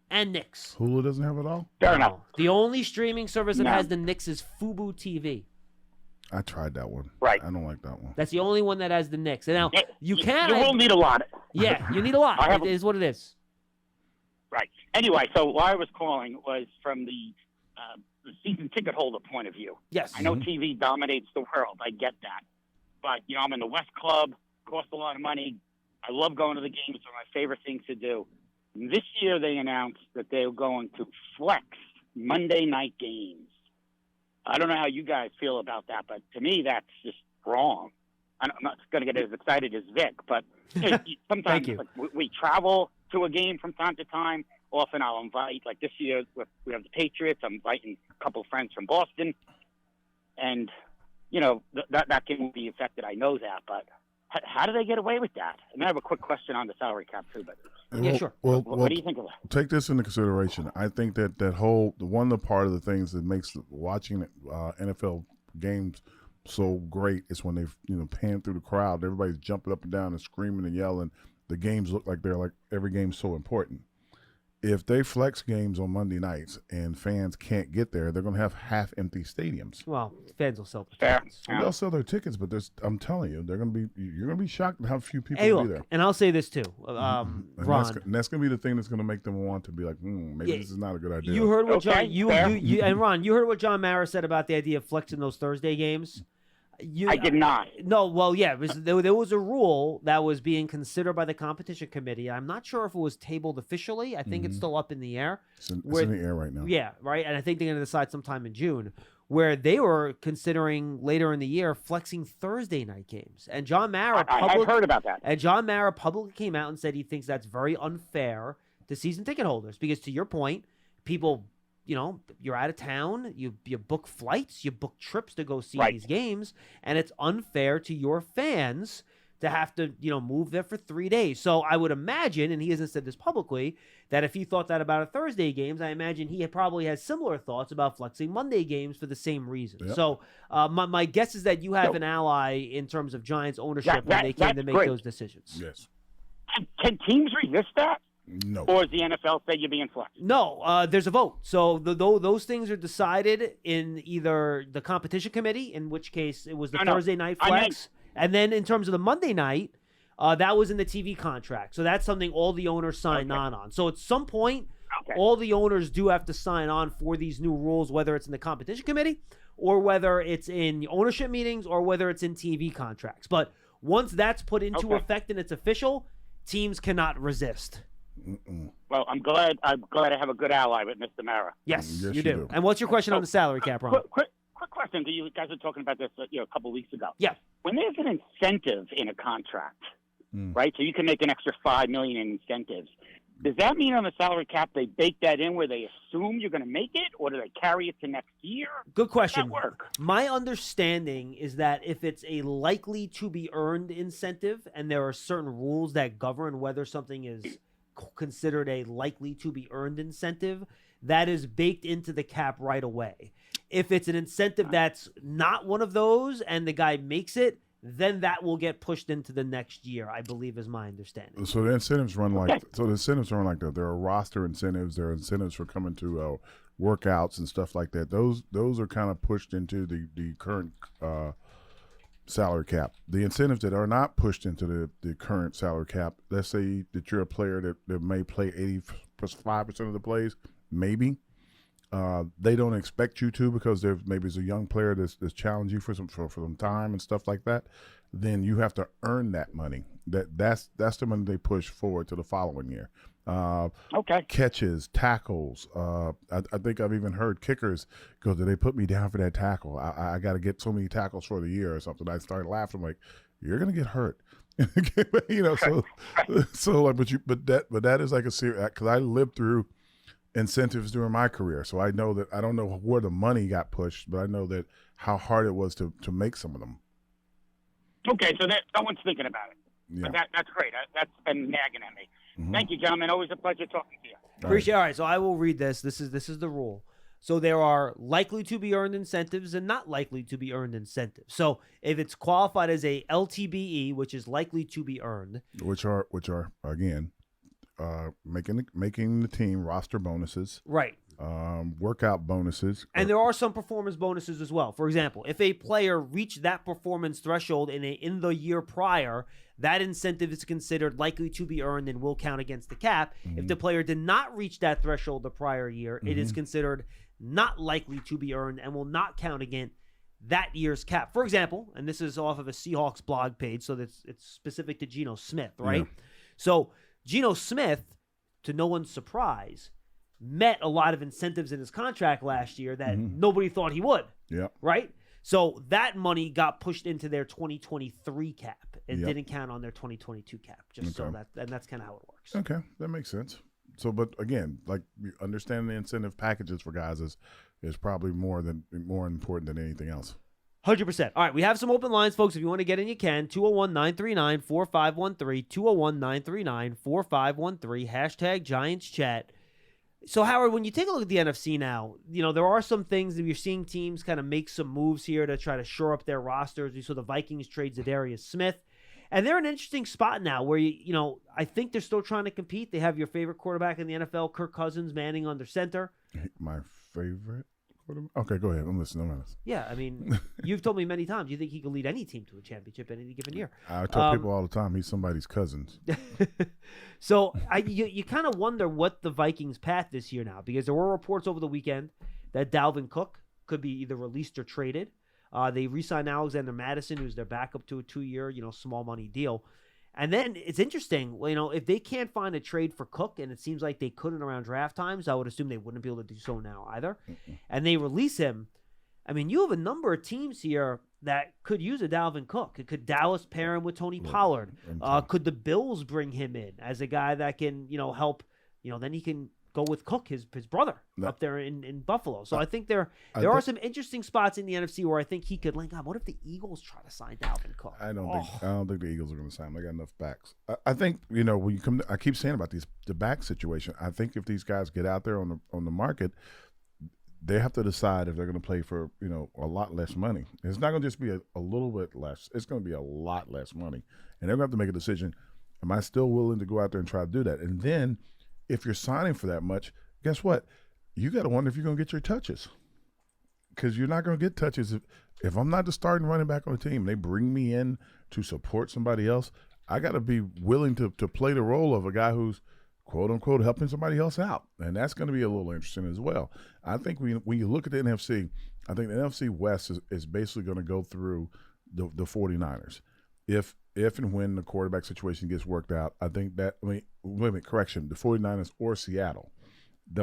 and Knicks. Hulu doesn't have it all? Fair enough. The only streaming service that has the Knicks is Fubo TV. I tried that one. Right. I don't like that one. That's the only one that has the Knicks. And now you will need a lot. Yeah, you need a lot. It is what it is. Right. Anyway, so why I was calling was from the season ticket holder point of view. Yes. I know TV dominates the world. I get that. But, I'm in the West Club. cost a lot of money. I love going to the games. It's one of my favorite things to do. This year they announced that they were going to flex Monday night games. I don't know how you guys feel about that, but to me that's just wrong. I'm not going to get as excited as Vic, but sometimes like, we travel to a game from time to time. Often I'll invite, like this year we have the Patriots. I'm inviting a couple of friends from Boston, and that game will be affected. I know that, but how do they get away with that? And I have a quick question on the salary cap too. But yeah, sure. Well, what do you think of that? Take this into consideration. I think that whole one of the part of the things that makes watching NFL games so great is when they pan through the crowd. Everybody's jumping up and down and screaming and yelling. The games look like every game's so important. If they flex games on Monday nights and fans can't get there, they're going to have half-empty stadiums. Well, fans will sell the tickets. They'll sell their tickets, but I'm telling you, you're going to be shocked at how few people will be there. And I'll say this too, And Ron. that's going to be the thing that's going to make them want to be like, maybe this is not a good idea. You heard what Okay, John and Ron, you heard what John Mara said about the idea of flexing those Thursday games. I did not. No, well, yeah, there was a rule that was being considered by the competition committee. I'm not sure if it was tabled officially. I think it's still up in the air. It's in the air right now. Yeah, right. And I think they're going to decide sometime in June, where they were considering later in the year flexing Thursday night games. And John Mara, I've heard about that. And John Mara publicly came out and said he thinks that's very unfair to season ticket holders because, to your point, people. You're out of town, you book flights, you book trips to go see these games, and it's unfair to your fans to have to, move there for 3 days. So I would imagine, and he hasn't said this publicly, that if he thought that about a Thursday games, I imagine he probably has similar thoughts about flexing Monday games for the same reason. Yep. So my guess is that you have an ally in terms of Giants ownership when they came to make those decisions. Yes. Can teams resist that? No. Or does the NFL say you're being flexed? No, there's a vote. So those things are decided in either the competition committee, in which case it was the Thursday night flex, and then in terms of the Monday night, that was in the TV contract. So that's something all the owners signed on. So at some point, all the owners do have to sign on for these new rules, whether it's in the competition committee or whether it's in ownership meetings or whether it's in TV contracts. But once that's put into effect and it's official, teams cannot resist. Well, I'm glad I have a good ally with Mr. Mara. Yes, you do. And what's your question on the salary cap, Ron? Quick question. You guys were talking about this a couple of weeks ago. Yeah. When there's an incentive in a contract, right, so you can make an extra $5 million in incentives, does that mean on the salary cap they bake that in where they assume you're going to make it, or do they carry it to next year? Good question. How does that work? My understanding is that if it's a likely to be earned incentive and there are certain rules that govern whether something is considered a likely to be earned incentive, that is baked into the cap right away. If it's an incentive that's not one of those and the guy makes it, then that will get pushed into the next year, I believe, is my understanding. So the incentives run like that. There are roster incentives. There are incentives for coming to workouts and stuff like that. Those are kind of pushed into the current salary cap. The incentives that are not pushed into the current salary cap, let's say that you're a player that may play 85% of the plays, maybe. They don't expect you to because maybe it's a young player that's challenging you for some time and stuff like that. Then you have to earn that money. That's the money they push forward to the following year. Catches, tackles. I think I've even heard kickers go, "Did they put me down for that tackle? I got to get so many tackles for the year or something." I started laughing. I'm like, "You're gonna get hurt." But that is like a serious, because I lived through incentives during my career, so I know that I don't know where the money got pushed, but I know that how hard it was to make some of them. Okay, so no one's thinking about it. Yeah. But that's great. That's been nagging at me. Mm-hmm. Thank you, gentlemen. Always a pleasure talking to you. Appreciate it. All right, so I will read this. This is the rule. So there are likely to be earned incentives and not likely to be earned incentives. So if it's qualified as a LTBE, which is likely to be earned, which are again making the team roster bonuses, right? Workout bonuses, and there are some performance bonuses as well. For example, if a player reached that performance threshold in the year prior, that incentive is considered likely to be earned and will count against the cap. Mm-hmm. If the player did not reach that threshold the prior year, it is considered not likely to be earned and will not count against that year's cap. For example, and this is off of a Seahawks blog page, so it's specific to Geno Smith, right? Yeah. So Geno Smith, to no one's surprise, met a lot of incentives in his contract last year that nobody thought he would, right? So that money got pushed into their 2023 cap and didn't count on their 2022 cap, so that's kind of how it works. Okay, that makes sense. So, but again, like understanding the incentive packages for guys is probably more important than anything else. 100%. All right, we have some open lines, folks. If you want to get in, you can. 201-939-4513, 201-939-4513, hashtag Giants Chat. So, Howard, when you take a look at the NFC now, there are some things that you're seeing teams kind of make some moves here to try to shore up their rosters. We saw the Vikings trade Zadarius Smith. And they're in an interesting spot now where, I think they're still trying to compete. They have your favorite quarterback in the NFL, Kirk Cousins, manning under center. My favorite quarterback? Okay, go ahead. I'm listening. Yeah, I mean, you've told me many times you think he could lead any team to a championship in any given year. I tell people all the time he's somebody's cousins. So you kind of wonder what the Vikings' path this year now, because there were reports over the weekend that Dalvin Cook could be either released or traded. They re-signed Alexander Mattison, who's their backup to a 2-year, small money deal. And then it's interesting, if they can't find a trade for Cook, and it seems like they couldn't around draft times, I would assume they wouldn't be able to do so now either. And they release him. I mean, you have a number of teams here that could use a Dalvin Cook. Could Dallas pair him with Tony Pollard? Could the Bills bring him in as a guy that can, help? Then he can go with Cook, his brother, up there in Buffalo. So I think there are some interesting spots in the NFC where I think he could link up. What if the Eagles try to sign Dalvin Cook? I don't think the Eagles are going to sign him. They got enough backs. I think when you come, I keep saying about the back situation. I think if these guys get out there on the market, they have to decide if they're going to play for a lot less money. It's not going to just be a little bit less. It's going to be a lot less money, and they're going to have to make a decision. Am I still willing to go out there and try to do that? And then, if you're signing for that much, guess what? You got to wonder if you're going to get your touches, because you're not going to get touches if I'm not the starting running back on the team. They bring me in to support somebody else. I got to be willing to play the role of a guy who's quote unquote helping somebody else out, and that's going to be a little interesting as well. I think when you look at the NFC, I think the NFC West is basically going to go through the 49ers. If and when the quarterback situation gets worked out, I think that, wait a minute, correction, the 49ers or Seattle,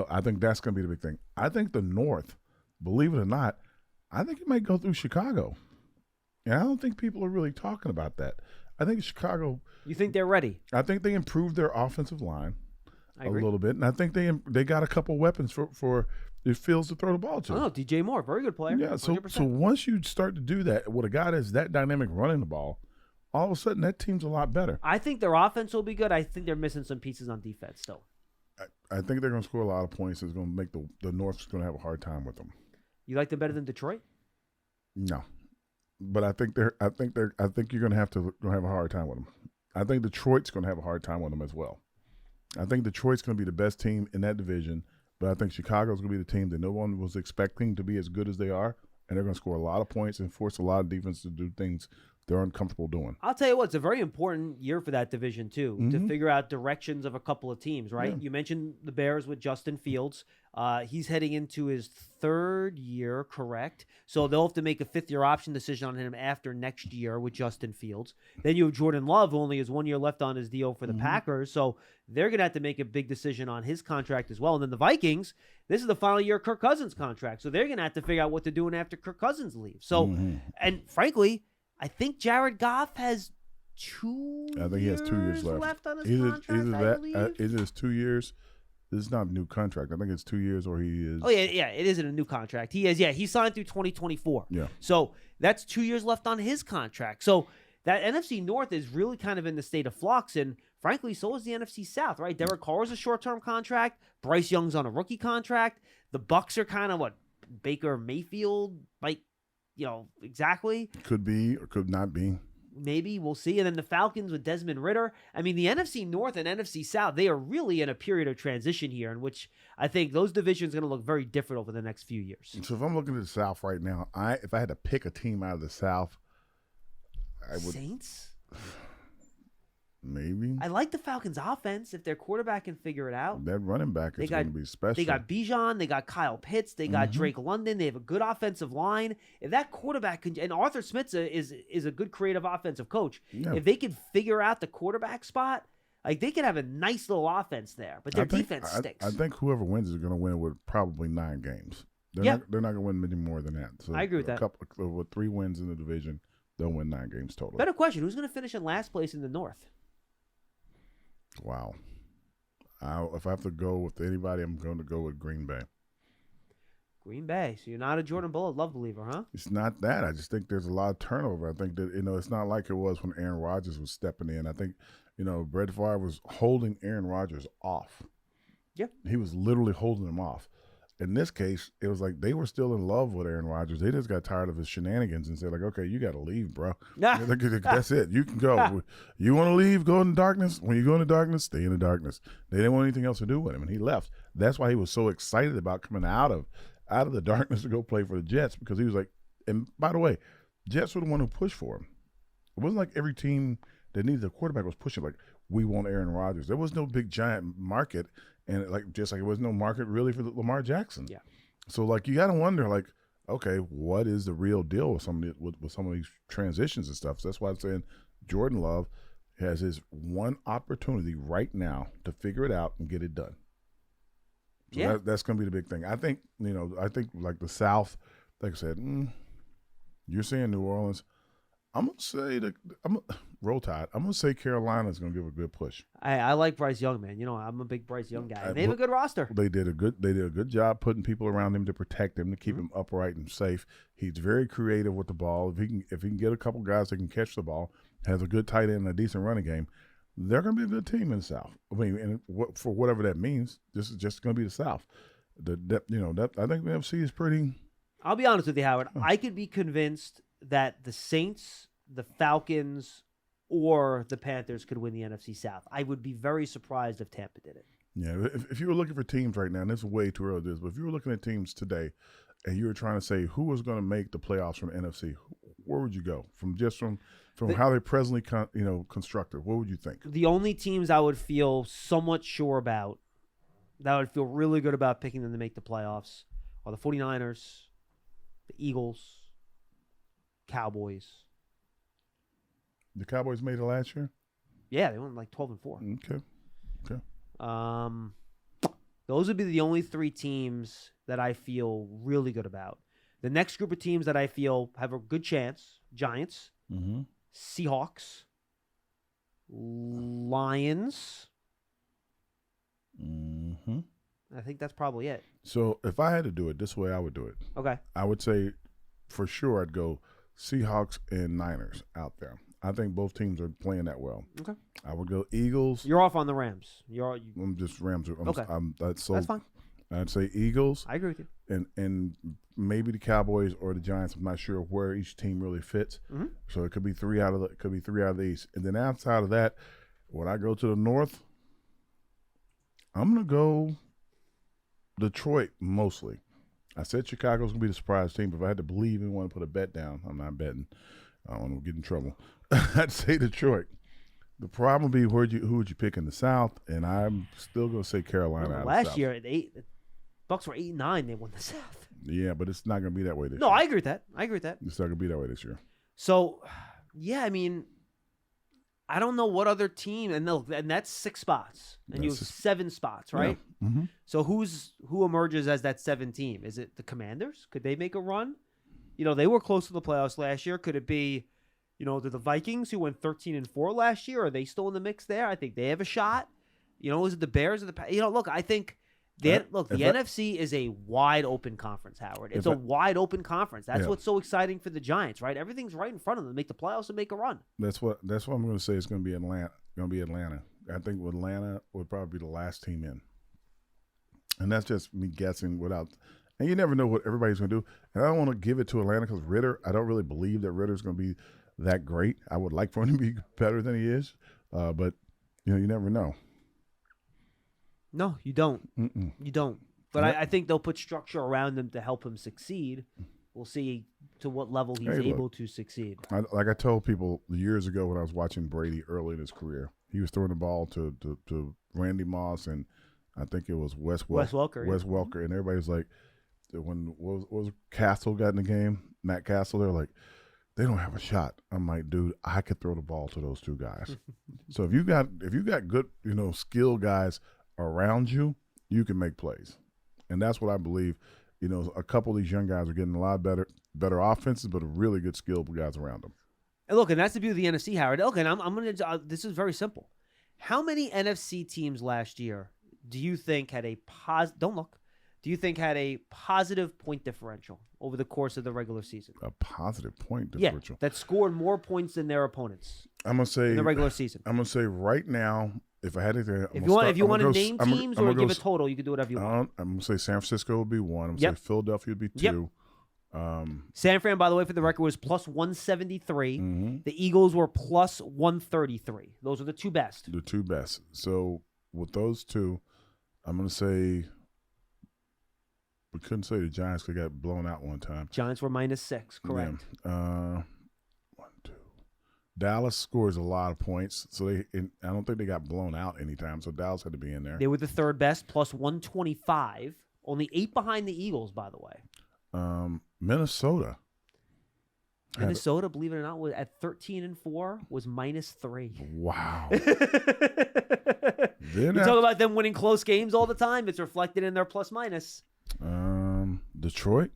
I think that's going to be the big thing. I think the North, believe it or not, I think it might go through Chicago. And I don't think people are really talking about that. I think Chicago. You think they're ready? I think they improved their offensive line a little bit, and I think they got a couple weapons for the Fields to throw the ball to. Oh, DJ Moore, very good player. Yeah, so once you start to do that with a guy that's that dynamic running the ball, all of a sudden that team's a lot better. I think their offense will be good. I think they're missing some pieces on defense still. I think they're going to score a lot of points. It's going to make the North's going to have a hard time with them. You like them better than Detroit? No, but I think you're going to have a hard time with them. I think Detroit's going to have a hard time with them as well. I think Detroit's going to be the best team in that division, but I think Chicago's going to be the team that no one was expecting to be as good as they are, and they're going to score a lot of points and force a lot of defense to do things they're uncomfortable doing. I'll tell you what, it's a very important year for that division, too, to figure out directions of a couple of teams, right? Yeah. You mentioned the Bears with Justin Fields. He's heading into his 3rd year, correct? So they'll have to make a 5th-year option decision on him after next year with Justin Fields. Then you have Jordan Love, who only has 1 year left on his deal for the Packers. So they're going to have to make a big decision on his contract as well. And then the Vikings, this is the final year of Kirk Cousins' contract. So they're going to have to figure out what they're doing after Kirk Cousins leaves. So, and frankly, I think Jared Goff has 2 I think he has 2 years left on his contract, Is it 2 years? This is not a new contract. I think it's 2 years, or he is. Oh, yeah, it isn't a new contract. He is, he signed through 2024. Yeah. So that's 2 years left on his contract. So that NFC North is really kind of in the state of flux, and frankly, so is the NFC South, right? Derek Carr's a short-term contract. Bryce Young's on a rookie contract. The Bucs are kind of Baker Mayfield, exactly. Could be or could not be. Maybe, we'll see. And then the Falcons with Desmond Ridder. I mean, the NFC North and NFC South, they are really in a period of transition here, in which I think those divisions are going to look very different over the next few years. So if I'm looking at the South right now, if I had to pick a team out of the South, I would. Saints? Maybe. I like the Falcons' offense if their quarterback can figure it out. That running back is going to be special. They got Bijan, they got Kyle Pitts, they got Drake London. They have a good offensive line. If that quarterback can, and Arthur Smith is a good creative offensive coach. Yeah. If they can figure out the quarterback spot, like they could have a nice little offense there. But their defense stinks. I think whoever wins is going to win with probably 9 games. They're not going to win many more than that. So I agree with that. With 3 wins in the division, they'll win 9 games total. Better question: who's going to finish in last place in the North? Wow. If I have to go with anybody, I'm going to go with Green Bay. Green Bay. So you're not a Jordan Bullock love believer, huh? It's not that. I just think there's a lot of turnover. I think that, it's not like it was when Aaron Rodgers was stepping in. I think, Brett Favre was holding Aaron Rodgers off. Yeah. He was literally holding him off. In this case, it was like they were still in love with Aaron Rodgers. They just got tired of his shenanigans and said, like, okay, you got to leave, bro. That's it. You can go. You want to leave, go in the darkness. When you go in the darkness, stay in the darkness. They didn't want anything else to do with him, and he left. That's why he was so excited about coming out of the darkness to go play for the Jets, because he was like, and by the way, Jets were the one who pushed for him. It wasn't like every team that needed a quarterback was pushing, like, we want Aaron Rodgers. There was no big giant market. And just like it was no market really for Lamar Jackson. Yeah. So like you got to wonder, like, okay, what is the real deal with some of these transitions and stuff? So that's why I'm saying Jordan Love has his one opportunity right now to figure it out and get it done. So that's going to be the big thing. I think like the South, like I said, you're saying New Orleans. I'm gonna say roll tide. I'm gonna say Carolina's gonna give a good push. I like Bryce Young, man. I'm a big Bryce Young guy. And they have a good roster. They did a good job putting people around him to protect him, to keep him upright and safe. He's very creative with the ball. If he can get a couple guys that can catch the ball, has a good tight end and a decent running game, they're gonna be a good team in the South. I mean, and for whatever that means, this is just gonna be the South. I think the NFC is pretty. I'll be honest with you, Howard. I could be convinced that the Saints, the Falcons, or the Panthers could win the NFC South. I would be very surprised if Tampa did it. Yeah, if you were looking for teams right now, and it's way too early to do this, but if you were looking at teams today and you were trying to say who was going to make the playoffs from NFC, where would you go? From how they're presently constructed, what would you think? The only teams I would feel somewhat sure about, that I would feel really good about picking them to make the playoffs, are the 49ers, the Eagles, Cowboys. The Cowboys made it last year? Yeah, they went like 12-4. Okay. Those would be the only 3 teams that I feel really good about. The next group of teams that I feel have a good chance: Giants, Seahawks, Lions. I think that's probably it. So if I had to do it this way, I would do it. Okay. I would say for sure I'd go Seahawks and Niners out there. I think both teams are playing that well. Okay. I would go Eagles. You're off on the Rams. I'm just Rams. Okay. That's fine. I'd say Eagles. I agree with you. And maybe the Cowboys or the Giants. I'm not sure where each team really fits. So it could be 3 out of the East. And then outside of that, when I go to the North, I'm gonna go Detroit mostly. I said Chicago's gonna be the surprise team, but if I had to believe and want to put a bet down, I'm not betting. I don't want to get in trouble. I'd say Detroit. The problem would be who would you pick in the South, and I'm still gonna say Carolina. Last year, the Bucs were 8-9. They won the South. Yeah, but it's not gonna be that way this year. No, I agree with that. It's not gonna be that way this year. So, yeah, I mean, I don't know what other team, and that's 6 spots, and you have 7 spots, right? Yeah. So who emerges as that 7 team? Is it the Commanders? Could they make a run? They were close to the playoffs last year. Could it be, the Vikings who went 13-4 last year? Are they still in the mix there? I think they have a shot. Is it the Bears or the? Look, I think the NFC is a wide open conference, Howard. It's a wide open conference. That's what's so exciting for the Giants, right? Everything's right in front of them. Make the playoffs and make a run. That's what I'm going to say. It's going to be Atlanta. I think Atlanta would probably be the last team in, and that's just me guessing without. And you never know what everybody's going to do. And I don't want to give it to Atlanta because Ritter, I don't really believe that Ritter's going to be that great. I would like for him to be better than he is. But, you never know. No, you don't. You don't. But I think they'll put structure around him to help him succeed. We'll see to what level he's able to succeed. Like I told people years ago when I was watching Brady early in his career, he was throwing the ball to Randy Moss and I think it was Wes Welker. Wes Welker, and everybody was like, when was Castle got in the game, Matt Castle, they're like, they don't have a shot. I'm like, dude, I could throw the ball to those two guys. So if you got good, skilled guys around you, you can make plays, and that's what I believe. A couple of these young guys are getting a lot better offenses, but really good skilled guys around them. And look, and that's the beauty of the NFC, Howard. Look, and I'm gonna. This is very simple. How many NFC teams last year do you think had a Do you think had a positive point differential over the course of the regular season? A positive point differential. Yeah, that scored more points than their opponents. I'm gonna say in the regular season. I'm gonna say right now, if I had to, if you want to name teams or give a total, you can do whatever you want. I'm gonna say San Francisco would be one. I'm gonna say Philadelphia would be two. San Fran, by the way, for the record, was plus 173. Mm-hmm. The Eagles were plus 133. Those are the two best. The two best. So with those two, I'm gonna say. We couldn't say the Giants could got blown out one time. Giants were -6, correct. Yeah. 1, 2. Dallas scores a lot of points, so I don't think they got blown out anytime. So Dallas had to be in there. They were the third best, plus 125. Only 8 behind the Eagles, by the way. Minnesota, believe it or not, was at 13-4, was -3. Wow. You talk about them winning close games all the time. It's reflected in their plus minus. Detroit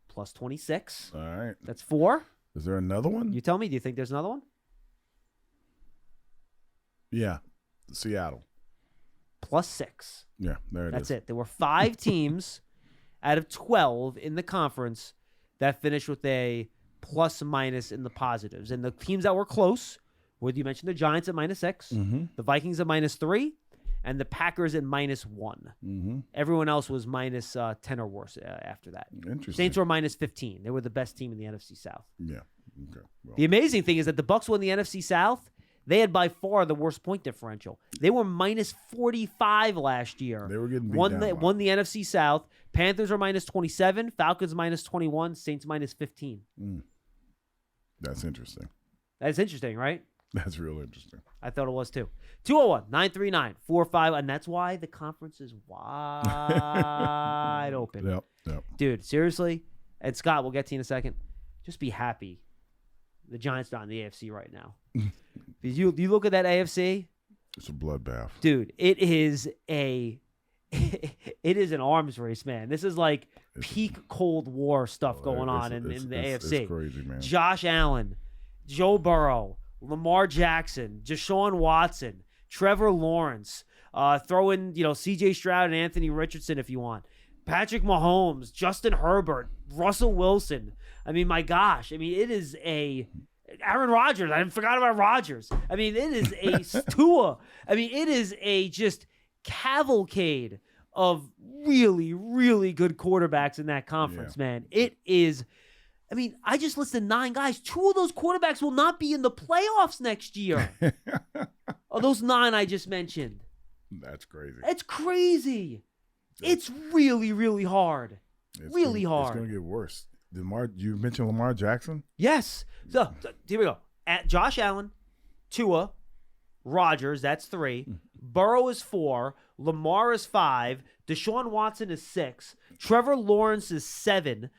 plus 26. All right, that's 4. Is there another one? You tell me. Do you think there's another one? Yeah, Seattle plus 6. Yeah, that's it. There were 5 teams out of 12 in the conference that finished with a plus minus in the positives, and the teams that were close were, you mentioned the Giants at -6, the Vikings at -3. And the Packers at -1. Mm-hmm. Everyone else was -10 or worse after that. Interesting. Saints were -15. They were the best team in the NFC South. Yeah. Okay. Well. The amazing thing is that the Bucs won the NFC South. They had by far the worst point differential. They were -45 last year. They were getting beat won the NFC South. Panthers were -27. Falcons -21. Saints -15. That's interesting. That's interesting, right? That's real interesting. I thought it was too. 201-939-45, and that's why the conference is wide open. Yep. Dude, seriously, and Scott, we'll get to you in a second. Just be happy the Giants are not in the AFC right now. Because you look at that AFC. It's a bloodbath. Dude, it is an arms race, man. This is like peak Cold War stuff going on in the AFC. It's crazy, man. Josh Allen, Joe Burrow, Lamar Jackson, Deshaun Watson, Trevor Lawrence, throw in C.J. Stroud and Anthony Richardson if you want, Patrick Mahomes, Justin Herbert, Russell Wilson. I mean, my gosh. I mean, it is Aaron Rodgers. I forgot about Rodgers. I mean, it is a Tua. I mean, it is a just cavalcade of really, really good quarterbacks in that conference, man. It is. I mean, I just listed 9 guys. 2 of those quarterbacks will not be in the playoffs next year. Of those 9 I just mentioned. That's crazy. It's crazy. It's really, really hard. It's going to get worse. You mentioned Lamar Jackson? Yes. So here we go. At Josh Allen, Tua, Rodgers, that's 3. Burrow is 4. Lamar is 5. Deshaun Watson is 6. Trevor Lawrence is 7.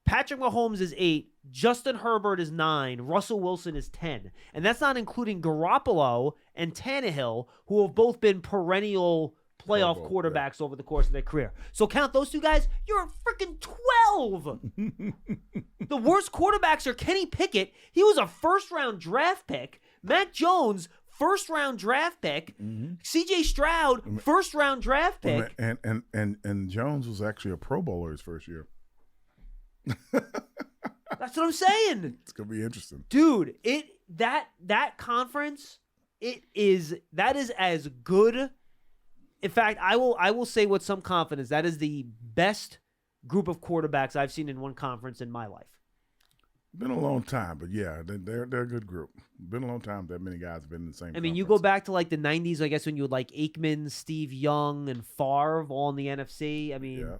Patrick Mahomes is 8. Justin Herbert is 9. Russell Wilson is 10. And that's not including Garoppolo and Tannehill, who have both been perennial playoff quarterbacks over the course of their career. So count those 2 guys, you're freaking 12. The worst quarterbacks are Kenny Pickett. He was a first-round draft pick. Mac Jones, first-round draft pick. C.J. Stroud, first-round draft pick. And Jones was actually a Pro Bowler his first year. That's what I'm saying. It's gonna be interesting, dude. That conference, that is as good. In fact, I will say with some confidence that is the best group of quarterbacks I've seen in one conference in my life. Been a long time, but yeah, they're a good group. Been a long time that many guys have been in the same. I mean, you go back to like the '90s, I guess, when you had like Aikman, Steve Young, and Favre all in the NFC. I mean. Yeah.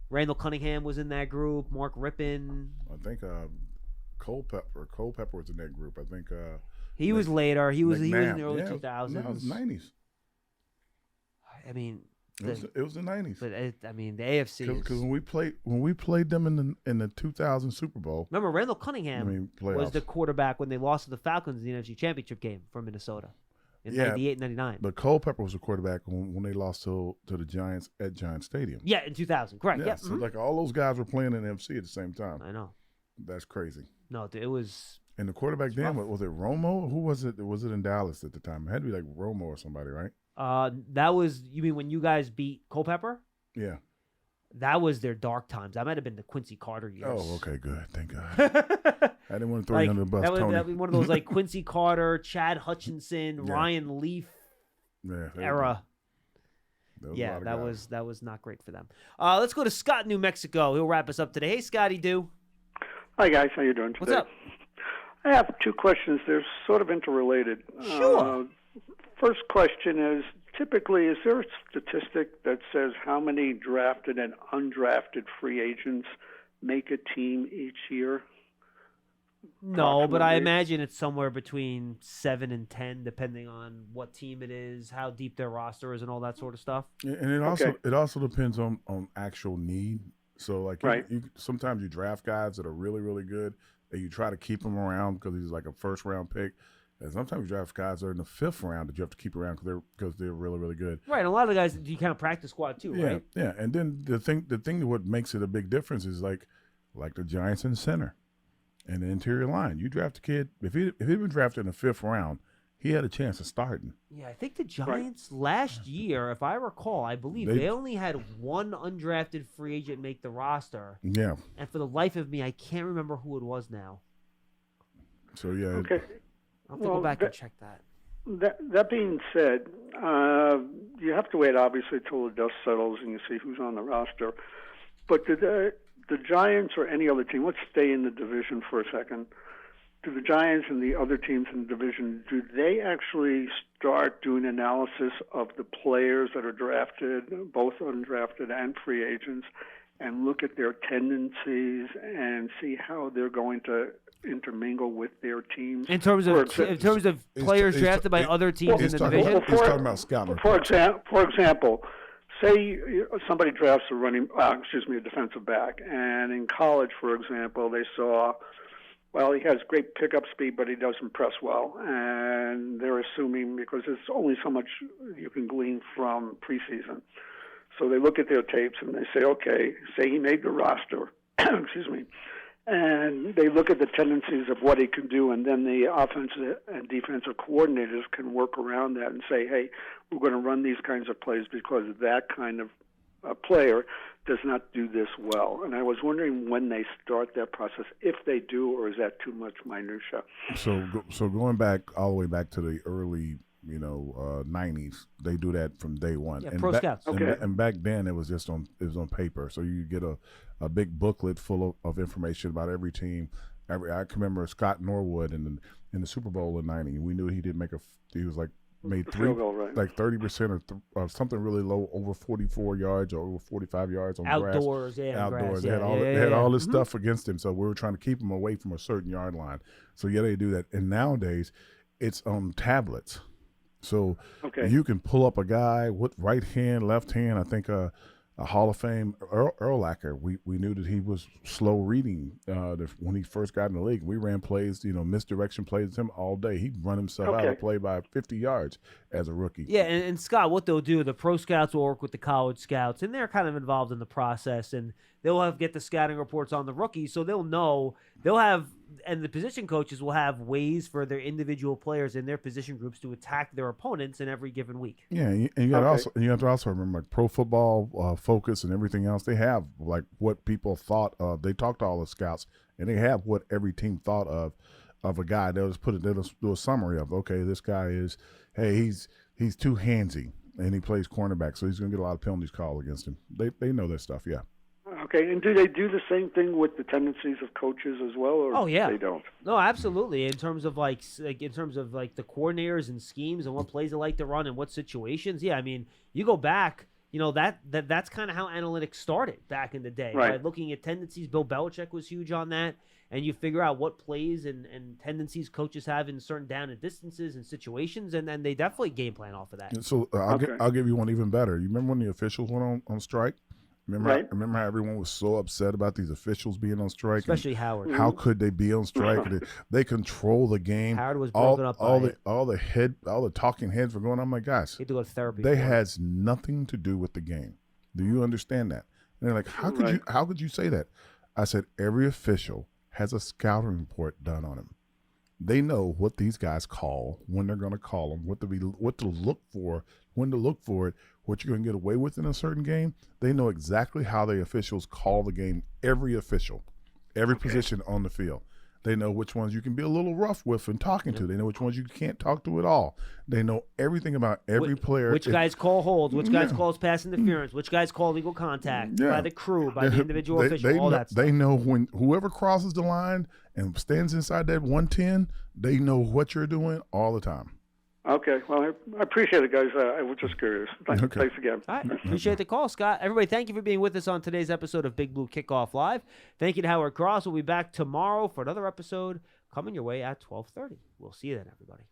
Randall Cunningham was in that group. Mark Rippon. I think Cole Pepper was in that group. I think He was later. He was in the McNabb. early Yeah, 2000s. No, it was 90s. I mean, It was the 90s. but the AFC. Because when we played them in the 2000 Super Bowl, Remember, Randall Cunningham was playoffs. the quarterback when they lost to the Falcons in the NFC Championship game for Minnesota in 98, 99. But Culpepper was the quarterback when they lost to the Giants at Giants Stadium. Yeah, in 2000. Correct. Yeah. So like all those guys were playing in the NFC at the same time. I know. That's crazy. No, it was. And the quarterback then, rough. was it Romo? Who was it? Was it in Dallas at the time? It had to be like Romo or somebody, right? That was, you mean when you guys beat Culpepper? Yeah. That was their dark times. That might have been the Quincy Carter years. Oh, okay, good. Thank God. I didn't want to throw you under the bus, Tony. That was one of those like Quincy Carter, Chad Hutchinson, Ryan Leaf era. That was not great for them. Let's go to Scott in New Mexico. He'll wrap us up today. Hey, Scotty Doo. Hi, guys. How you doing today? What's up? I have two questions. They're sort of interrelated. Sure. First question is, typically, is there a statistic that says how many drafted and undrafted free agents make a team each year? No, but I imagine it's somewhere between 7 and 10, depending on what team it is, how deep their roster is, and all that sort of stuff. And it also depends on actual need. So like sometimes you draft guys that are really, really good, and you try to keep them around because he's like a first round pick. And sometimes you draft guys that are in the 5th round that you have to keep around because they're really, really good. Right, and a lot of the guys you kind of practice squad too, right? Yeah. And then the thing what makes it a big difference is like the Giants in center and the interior line. You draft a kid if he'd been drafted in the 5th round, he had a chance of starting. Yeah, I think the Giants last year, if I recall, I believe they only had one undrafted free agent make the roster. Yeah. And for the life of me, I can't remember who it was now. So yeah. Okay. I'll have to go back and check that. That being said, you have to wait, obviously, till the dust settles and you see who's on the roster. But do the Giants or any other team, let's stay in the division for a second, do the Giants and the other teams in the division, do they actually start doing analysis of the players that are drafted, both undrafted and free agents, and look at their tendencies and see how they're going to intermingle with their teams in terms of players drafted by other teams in the division? He's talking about scouting. For example, say somebody drafts a defensive back, and in college, for example, they saw, well, he has great pickup speed, but he doesn't press well, and they're assuming because there's only so much you can glean from preseason. So they look at their tapes and they say, okay, say he made the roster, and they look at the tendencies of what he can do, and then the offensive and defensive coordinators can work around that and say, hey, we're going to run these kinds of plays because that kind of player does not do this well. And I was wondering when they start that process, if they do, or is that too much minutia? So going back all the way back to the early 90s, they do that from day one. Yeah, and pro scouts. And back then it was on paper. So you get a big booklet full of information about every team. I can remember Scott Norwood in the Super Bowl in '90. We knew he did made 30% or something really low, over 44 yards or over 45 yards on outdoors, grass. Yeah, outdoors. Grass. They had all this stuff against him, so we were trying to keep him away from a certain yard line. So they do that. And nowadays, it's on tablets. So you can pull up a guy with right hand, left hand. I think a Hall of Fame Urlacher. We knew that he was slow reading when he first got in the league. We ran plays, misdirection plays with him all day. He'd run himself out of play by 50 yards as a rookie. Yeah, and Scott, what they'll do, the pro scouts will work with the college scouts, and they're kind of involved in the process, and they'll get the scouting reports on the rookies, so they'll know. And the position coaches will have ways for their individual players in their position groups to attack their opponents in every given week. Yeah, and you have to also remember, like Pro Football Focus and everything else. They have like what people thought of. They talk to all the scouts, and they have what every team thought of a guy. They'll do a summary of, okay, this guy is, he's too handsy, and he plays cornerback, so he's going to get a lot of penalties called against him. They know that stuff, yeah. Okay, and do they do the same thing with the tendencies of coaches as well, or they don't? No, absolutely. In terms of like the coordinators and schemes and what plays they like to run and what situations. Yeah, I mean, you go back that's kind of how analytics started back in the day. Right. By looking at tendencies. Bill Belichick was huge on that. And you figure out what plays and tendencies coaches have in certain down and distances and situations, and then they definitely game plan off of that. And so I'll give you one even better. You remember when the officials went on strike? Remember how everyone was so upset about these officials being on strike? Especially Howard. How could they be on strike? They control the game. Howard was broken up by it. All the talking heads were going, oh my gosh. He had to go to therapy. They had nothing to do with the game. Do you understand that? And they're like, how could you say that? I said, every official has a scouting report done on him. They know what these guys call, when they're going to call them, what to look for, when to look for it, what you're going to get away with in a certain game. They know exactly how the officials call the game, every official, every position on the field. They know which ones you can be a little rough with and talking to. They know which ones you can't talk to at all. They know everything about every player. Which guys call holds, which guys calls pass interference, which guys call legal contact by the crew, by the individual official, all that stuff. They know when whoever crosses the line and stands inside that 110, they know what you're doing all the time. Okay. Well, I appreciate it, guys. I was just curious. Thanks again. All right. Appreciate the call, Scott. Everybody, thank you for being with us on today's episode of Big Blue Kickoff Live. Thank you to Howard Cross. We'll be back tomorrow for another episode coming your way at 12:30. We'll see you then, everybody.